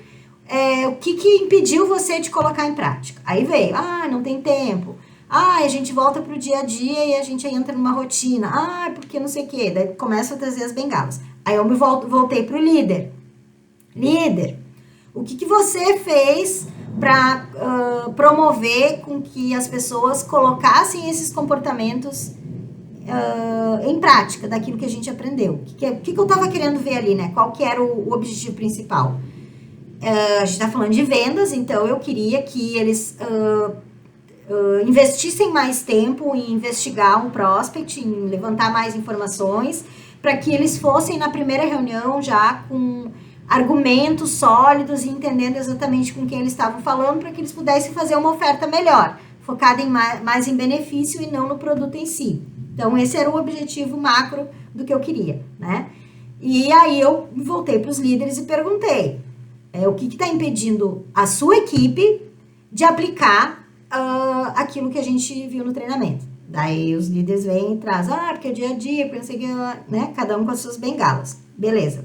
A: o que impediu você de colocar em prática. Aí veio, não tem tempo. A gente volta pro dia a dia e a gente entra numa rotina. Porque não sei o quê. Daí começa a trazer as bengalas. Aí eu voltei pro líder. Líder, o que você fez para promover com que as pessoas colocassem esses comportamentos em prática daquilo que a gente aprendeu. O que eu estava querendo ver ali, né? Qual que era o objetivo principal? A gente está falando de vendas, então eu queria que eles investissem mais tempo em investigar um prospect, em levantar mais informações, para que eles fossem na primeira reunião já com argumentos sólidos e entendendo exatamente com quem eles estavam falando, para que eles pudessem fazer uma oferta melhor, focada mais em benefício e não no produto em si. Então, esse era o objetivo macro do que eu queria, né? E aí eu voltei para os líderes e perguntei, o que está impedindo a sua equipe de aplicar aquilo que a gente viu no treinamento? Daí os líderes vêm e trazem, porque é dia a dia, pensei que, né? Cada um com as suas bengalas. Beleza.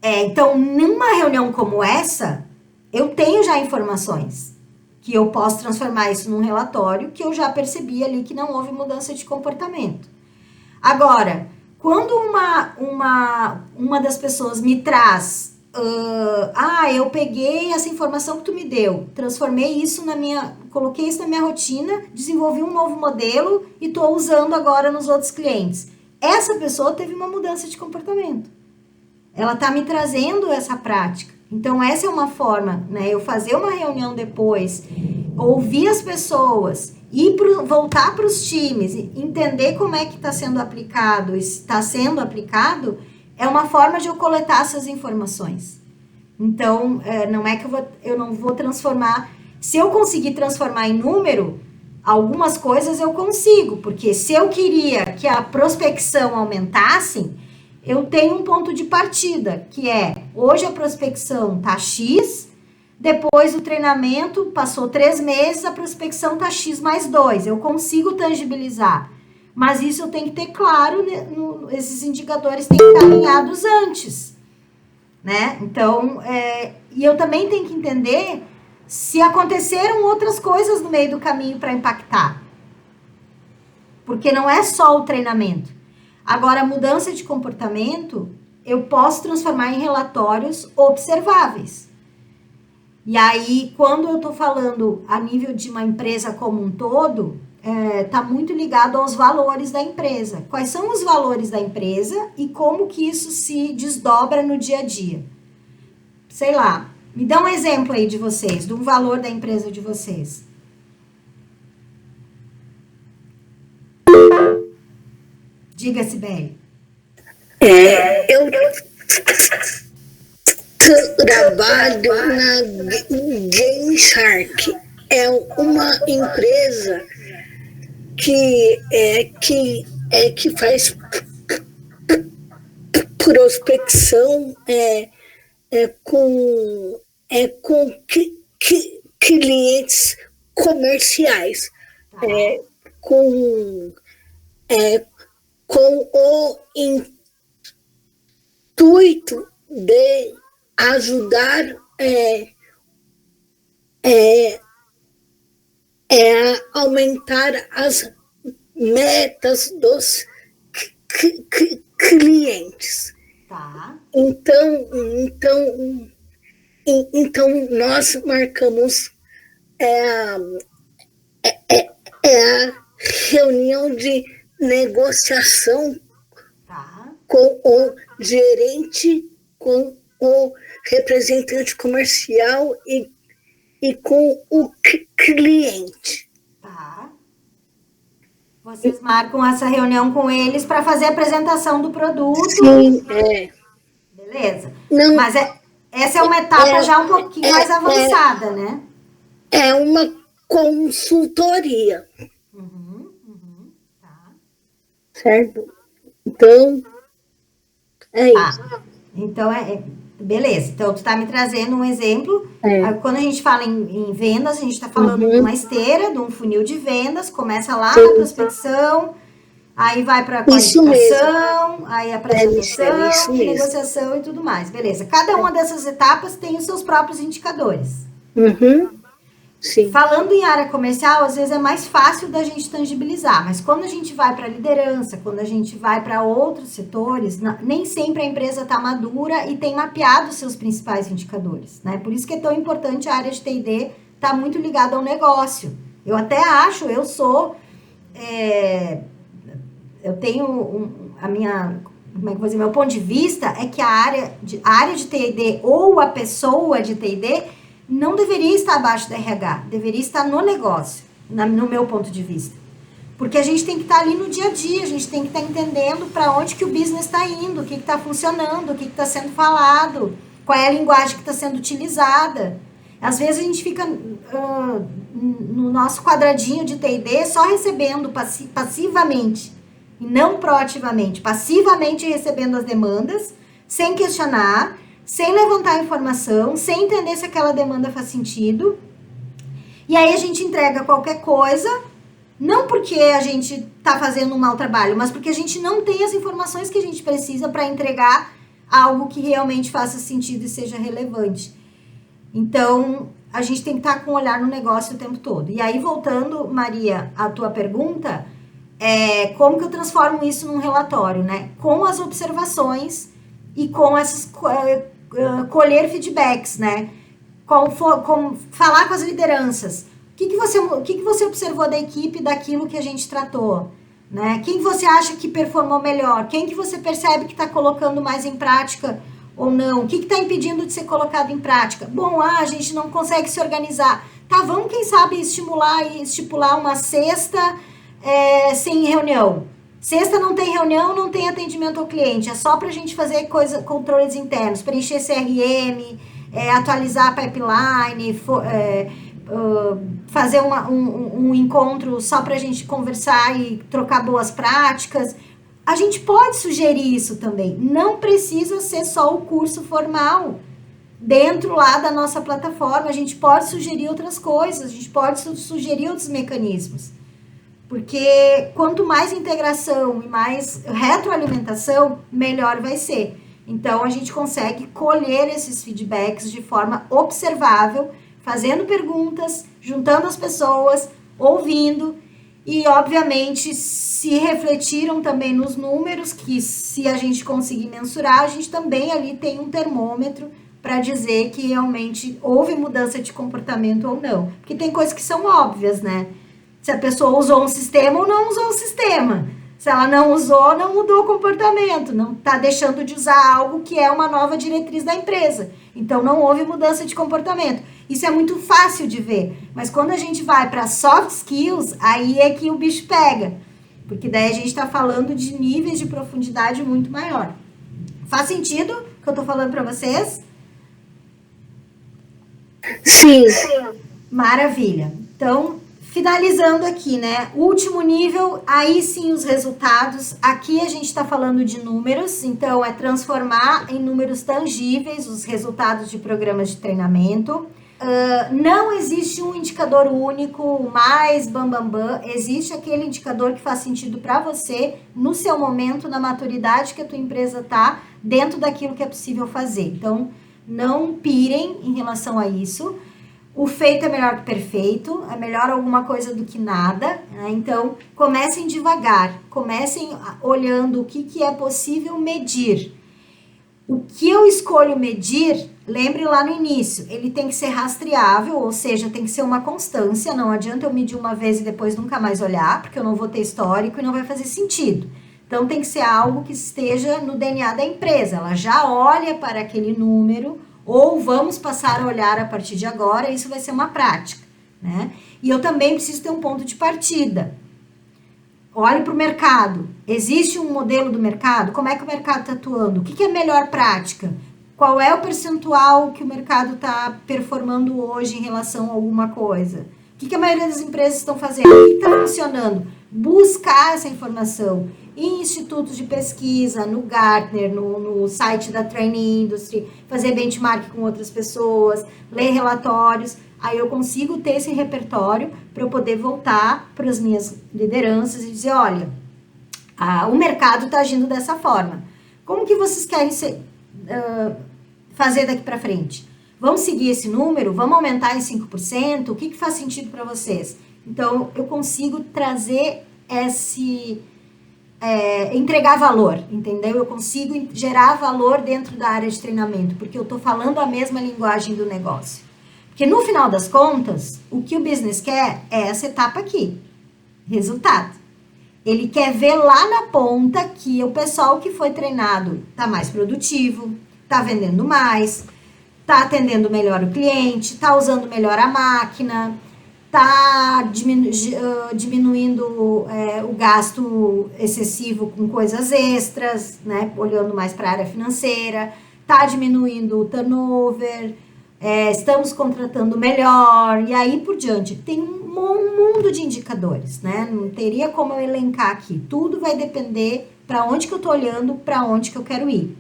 A: Então, numa reunião como essa, eu tenho já informações que eu posso transformar isso num relatório que eu já percebi ali que não houve mudança de comportamento. Agora, quando uma das pessoas me traz, eu peguei essa informação que tu me deu, transformei isso coloquei isso na minha rotina, desenvolvi um novo modelo e estou usando agora nos outros clientes. Essa pessoa teve uma mudança de comportamento. Ela está me trazendo essa prática. Então, essa é uma forma, né? Eu fazer uma reunião depois, ouvir as pessoas, voltar para os times, entender como é que está sendo aplicado, e se está sendo aplicado, é uma forma de eu coletar essas informações. Então, não é que eu não vou transformar. Se eu conseguir transformar em número, algumas coisas eu consigo, porque se eu queria que a prospecção aumentasse, eu tenho um ponto de partida, que hoje a prospecção está X, depois do treinamento, passou 3 meses, a prospecção está X mais 2, eu consigo tangibilizar. Mas isso eu tenho que ter claro, né, esses indicadores têm que estar alinhados antes, né? Então, e eu também tenho que entender se aconteceram outras coisas no meio do caminho para impactar. Porque não é só o treinamento. Agora, a mudança de comportamento, eu posso transformar em relatórios observáveis. E aí, quando eu estou falando a nível de uma empresa como um todo, está muito ligado aos valores da empresa. Quais são os valores da empresa e como que isso se desdobra no dia a dia? Sei lá, me dá um exemplo aí de vocês, de um valor da empresa de vocês. Diga, Sibeli.
E: Eu trabalho na Game Shark. É uma empresa que faz prospecção com clientes comerciais, com o intuito de ajudar a aumentar as metas dos clientes.
A: Tá.
E: Então nós marcamos a reunião de negociação,
A: Tá.
E: com o gerente, com o representante comercial e com o cliente.
A: Tá. Vocês marcam essa reunião com eles para fazer a apresentação do produto.
E: Sim,
A: Beleza.
E: Não,
A: Mas essa é uma etapa já um pouquinho mais avançada, né?
E: é uma consultoria,
A: Tá.
E: certo? Então, é isso.
A: Tá. Então, beleza. Então, tu tá me trazendo um exemplo. Quando a gente fala em vendas, a gente tá falando de uma esteira, de um funil de vendas. Começa lá na prospecção, aí vai para a qualificação, aí a apresentação, negociação e tudo mais. Beleza. Cada uma dessas etapas tem os seus próprios indicadores.
E: Sim.
A: Falando em área comercial, às vezes é mais fácil da gente tangibilizar, mas quando a gente vai para a liderança, quando a gente vai para outros setores, nem sempre a empresa está madura e tem mapeado os seus principais indicadores, né? Por isso que é tão importante a área de T&D estar muito ligada ao negócio. Eu até acho, eu sou eu tenho a minha, como é que eu vou dizer, meu ponto de vista é que a área de T&D ou a pessoa de T&D não deveria estar abaixo da RH, deveria estar no negócio, no meu ponto de vista. Porque a gente tem que estar ali no dia a dia, a gente tem que estar entendendo para onde que o business está indo, o que está funcionando, o que está sendo falado, qual é a linguagem que está sendo utilizada. Às vezes a gente fica no nosso quadradinho de T&D só recebendo passivamente, e não proativamente, passivamente recebendo as demandas, sem questionar, sem levantar informação, sem entender se aquela demanda faz sentido. E aí a gente entrega qualquer coisa, não porque a gente está fazendo um mau trabalho, mas porque a gente não tem as informações que a gente precisa para entregar algo que realmente faça sentido e seja relevante. Então, a gente tem que estar com o olhar no negócio o tempo todo. E aí, voltando, Maria, à tua pergunta, como que eu transformo isso num relatório, né? Com as observações e com essas colher feedbacks, né? Como falar com as lideranças. O que você observou da equipe daquilo que a gente tratou? Né? Quem você acha que performou melhor? Quem que você percebe que está colocando mais em prática ou não? O que está impedindo de ser colocado em prática? Bom, a gente não consegue se organizar. Tá, vamos, quem sabe, estipular uma sexta sem reunião. Sexta não tem reunião, não tem atendimento ao cliente. É só para a gente fazer controles internos, preencher CRM, atualizar a pipeline, fazer um encontro só para a gente conversar e trocar boas práticas. A gente pode sugerir isso também. Não precisa ser só o curso formal dentro lá da nossa plataforma. A gente pode sugerir outras coisas, a gente pode sugerir outros mecanismos. Porque quanto mais integração e mais retroalimentação, melhor vai ser. Então, a gente consegue colher esses feedbacks de forma observável, fazendo perguntas, juntando as pessoas, ouvindo e, obviamente, se refletiram também nos números, que se a gente conseguir mensurar, a gente também ali tem um termômetro para dizer que realmente houve mudança de comportamento ou não. Porque tem coisas que são óbvias, né? Se a pessoa usou um sistema ou não usou o sistema. Se ela não usou, não mudou o comportamento, não está deixando de usar algo que é uma nova diretriz da empresa. Então, não houve mudança de comportamento. Isso é muito fácil de ver, mas quando a gente vai para soft skills, aí é que o bicho pega, porque daí a gente está falando de níveis de profundidade muito maior. Faz sentido o que eu estou falando para vocês?
E: Sim.
A: Maravilha. Então, finalizando aqui, né? Último nível, aí sim os resultados. Aqui a gente está falando de números, então é transformar em números tangíveis os resultados de programas de treinamento. Não existe um indicador único, mais bam. Existe aquele indicador que faz sentido para você, no seu momento, na maturidade que a tua empresa está, dentro daquilo que é possível fazer. Então, não pirem em relação a isso. O feito é melhor que o perfeito, é melhor alguma coisa do que nada, né? Então, comecem devagar, comecem olhando o que é possível medir. O que eu escolho medir, lembre lá no início, ele tem que ser rastreável, ou seja, tem que ser uma constância, não adianta eu medir uma vez e depois nunca mais olhar, porque eu não vou ter histórico e não vai fazer sentido. Então, tem que ser algo que esteja no DNA da empresa, ela já olha para aquele número, ou vamos passar a olhar a partir de agora, isso vai ser uma prática, né? E eu também preciso ter um ponto de partida. Olhe para o mercado. Existe um modelo do mercado? Como é que o mercado está atuando? O que é melhor prática? Qual é o percentual que o mercado está performando hoje em relação a alguma coisa? O que a maioria das empresas estão fazendo? O que está funcionando? Buscar essa informação em institutos de pesquisa, no Gartner, no site da Training Industry, fazer benchmark com outras pessoas, ler relatórios. Aí eu consigo ter esse repertório para eu poder voltar para as minhas lideranças e dizer, olha, o mercado está agindo dessa forma. Como que vocês querem fazer daqui para frente? Vamos seguir esse número? Vamos aumentar em 5%? O que faz sentido para vocês? Então, eu consigo trazer entregar valor, entendeu? Eu consigo gerar valor dentro da área de treinamento, porque eu estou falando a mesma linguagem do negócio. Porque no final das contas, o que o business quer é essa etapa aqui, resultado. Ele quer ver lá na ponta que o pessoal que foi treinado está mais produtivo, está vendendo mais, está atendendo melhor o cliente, está usando melhor a máquina, está diminuindo o gasto excessivo com coisas extras, né? Olhando mais para a área financeira, está diminuindo o turnover, estamos contratando melhor, e aí por diante. Tem um mundo de indicadores, né? Não teria como eu elencar aqui. Tudo vai depender para onde que eu estou olhando, para onde que eu quero ir.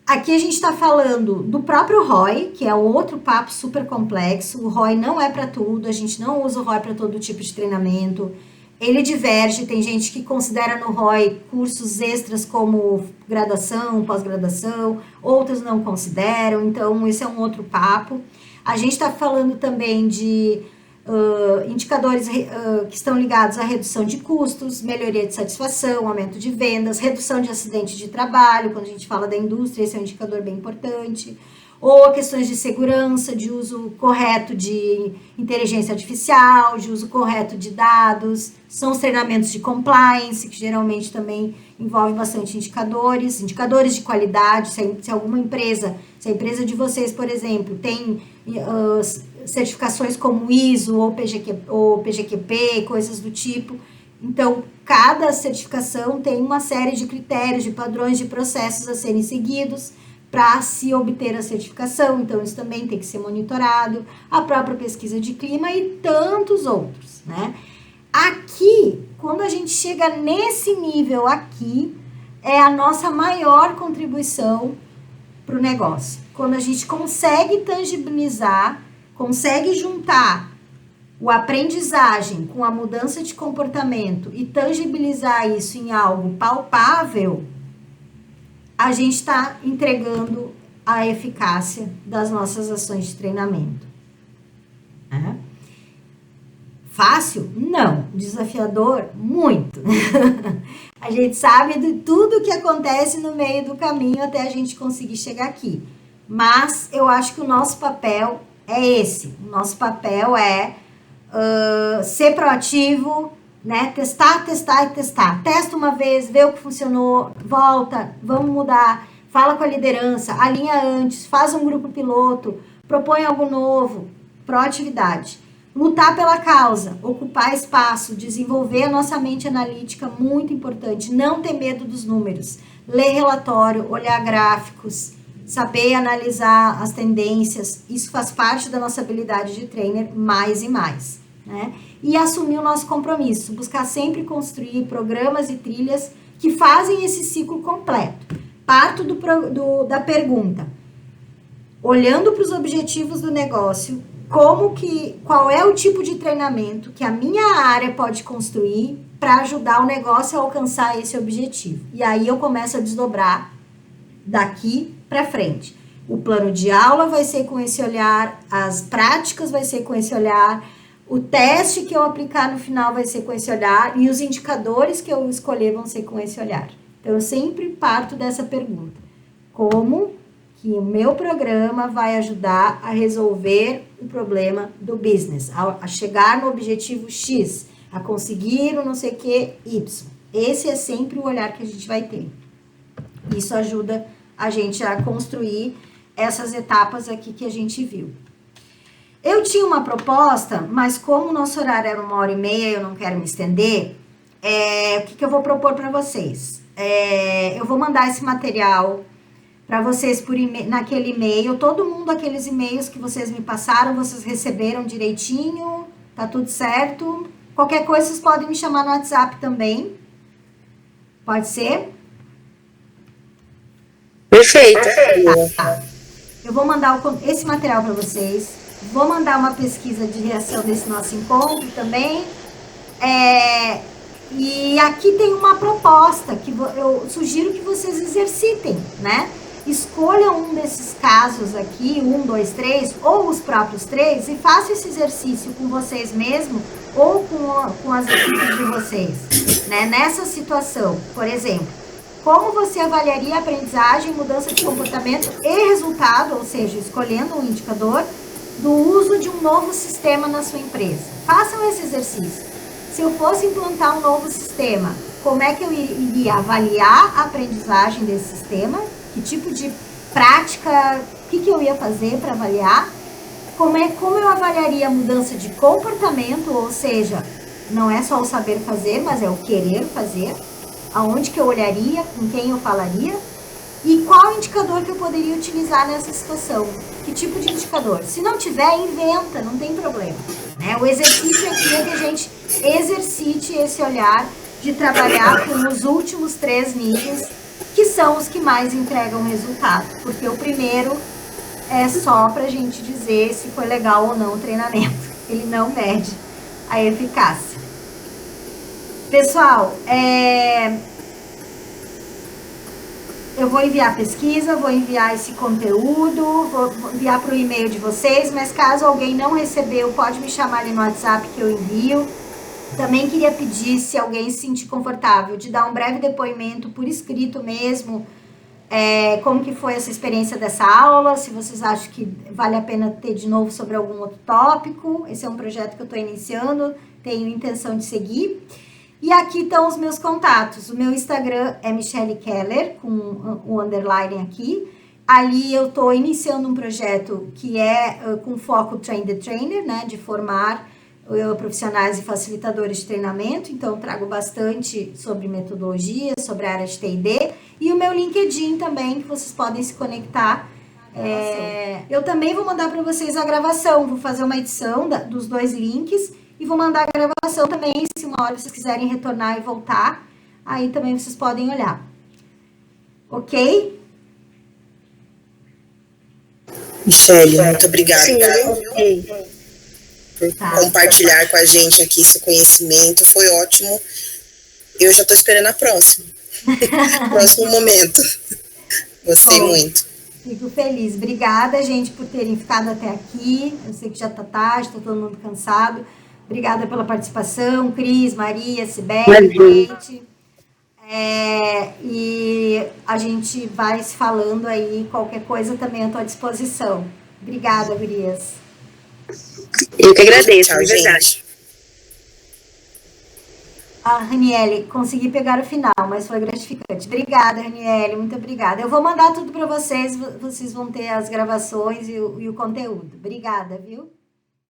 A: Aqui a gente está falando do próprio ROI, que é outro papo super complexo. O ROI não é para tudo, a gente não usa o ROI para todo tipo de treinamento. Ele diverge, tem gente que considera no ROI cursos extras como graduação, pós-graduação, outros não consideram, então esse é um outro papo. A gente está falando também de indicadores que estão ligados à redução de custos, melhoria de satisfação, aumento de vendas, redução de acidente de trabalho, quando a gente fala da indústria, esse é um indicador bem importante, ou questões de segurança, de uso correto de inteligência artificial, de uso correto de dados, são os treinamentos de compliance, que geralmente também envolve bastante indicadores de qualidade, se alguma empresa, se a empresa de vocês, por exemplo, tem certificações como ISO ou PGQP, coisas do tipo. Então, cada certificação tem uma série de critérios, de padrões, de processos a serem seguidos para se obter a certificação. Então, isso também tem que ser monitorado. A própria pesquisa de clima e tantos outros, né? Aqui, quando a gente chega nesse nível aqui, é a nossa maior contribuição para o negócio. Quando a gente consegue tangibilizar, consegue juntar o aprendizagem com a mudança de comportamento e tangibilizar isso em algo palpável, a gente está entregando a eficácia das nossas ações de treinamento. Fácil? Não. Desafiador? Muito. A gente sabe de tudo que acontece no meio do caminho até a gente conseguir chegar aqui. Mas eu acho que o nosso papel é esse. O nosso papel é ser proativo, né? Testar. Testa uma vez, vê o que funcionou, volta, vamos mudar, fala com a liderança, alinha antes, faz um grupo piloto, propõe algo novo, proatividade. Lutar pela causa, ocupar espaço, desenvolver a nossa mente analítica, muito importante, não ter medo dos números, ler relatório, olhar gráficos, saber analisar as tendências, isso faz parte da nossa habilidade de trainer mais e mais, né? E assumir o nosso compromisso, buscar sempre construir programas e trilhas que fazem esse ciclo completo. Parto da pergunta, olhando para os objetivos do negócio, qual é o tipo de treinamento que a minha área pode construir para ajudar o negócio a alcançar esse objetivo. E aí eu começo a desdobrar daqui para frente. O plano de aula vai ser com esse olhar, as práticas vai ser com esse olhar, o teste que eu aplicar no final vai ser com esse olhar e os indicadores que eu escolher vão ser com esse olhar. Então, eu sempre parto dessa pergunta. Como que o meu programa vai ajudar a resolver o problema do business, a chegar no objetivo X, a conseguir o não sei o que Y. Esse é sempre o olhar que a gente vai ter. Isso ajuda a gente a construir essas etapas aqui que a gente viu. Eu tinha uma proposta, mas como o nosso horário era 1h30 e eu não quero me estender, o que eu vou propor para vocês? Eu vou mandar esse material para vocês por naquele e-mail. Todo mundo, aqueles e-mails que vocês me passaram, vocês receberam direitinho, tá tudo certo? Qualquer coisa, vocês podem me chamar no WhatsApp também. Pode ser?
C: Perfeito.
A: Tá. Eu vou mandar esse material para vocês. Vou mandar uma pesquisa de reação desse nosso encontro também. E aqui tem uma proposta que eu sugiro que vocês exercitem, né? Escolham um desses casos aqui, 1, 2, 3, ou os próprios 3, e façam esse exercício com vocês mesmos ou com as equipes de vocês, né? Nessa situação, por exemplo, como você avaliaria a aprendizagem, mudança de comportamento e resultado, ou seja, escolhendo um indicador, do uso de um novo sistema na sua empresa. Façam esse exercício. se eu fosse implantar um novo sistema, como é que eu iria avaliar a aprendizagem desse sistema? Que tipo de prática, o que eu ia fazer para avaliar? Como eu avaliaria a mudança de comportamento, ou seja, não é só o saber fazer, mas é o querer fazer. Aonde que eu olharia, com quem eu falaria? E qual indicador que eu poderia utilizar nessa situação? Que tipo de indicador? Se não tiver, inventa, não tem problema. Né? O exercício aqui é que a gente exercite esse olhar de trabalhar com os últimos 3 níveis, que são os que mais entregam resultado. Porque o primeiro é só para a gente dizer se foi legal ou não o treinamento. Ele não mede a eficácia. Pessoal, eu vou enviar a pesquisa, vou enviar esse conteúdo, vou enviar para o e-mail de vocês, mas caso alguém não recebeu, pode me chamar ali no WhatsApp que eu envio. Também queria pedir, se alguém se sentir confortável, de dar um breve depoimento por escrito mesmo, como que foi essa experiência dessa aula, se vocês acham que vale a pena ter de novo sobre algum outro tópico. Esse é um projeto que eu estou iniciando, tenho intenção de seguir. E aqui estão os meus contatos. O meu Instagram é Michele Keller, com o underline aqui. Ali eu estou iniciando um projeto que é com foco Train the Trainer, né, de formar profissionais e facilitadores de treinamento. Então, trago bastante sobre metodologia, sobre a área de T&D. E o meu LinkedIn também, que vocês podem se conectar. Eu também vou mandar para vocês a gravação. Vou fazer uma edição dos 2 links e vou mandar a gravação também, se uma hora vocês quiserem retornar e voltar. Aí também vocês podem olhar. Ok?
B: Michele, muito obrigada.
E: Sim,
B: Por compartilhar com a gente aqui seu conhecimento, foi ótimo. Eu já estou esperando a próxima. Próximo momento. Gostei muito.
A: Fico feliz. Obrigada, gente, por terem ficado até aqui. Eu sei que já está tarde, está todo mundo cansado. Obrigada pela participação, Cris, Maria, Sibeli, Kate. E a gente vai se falando aí, qualquer coisa também à tua disposição. Obrigada, gurias.
C: Eu que agradeço,
B: Tchau,
C: de verdade.
B: gente.
A: A Raniele, consegui pegar o final, mas foi gratificante. Obrigada, Raniele, muito obrigada. Eu vou mandar tudo para vocês, vocês vão ter as gravações e o conteúdo. Obrigada, viu?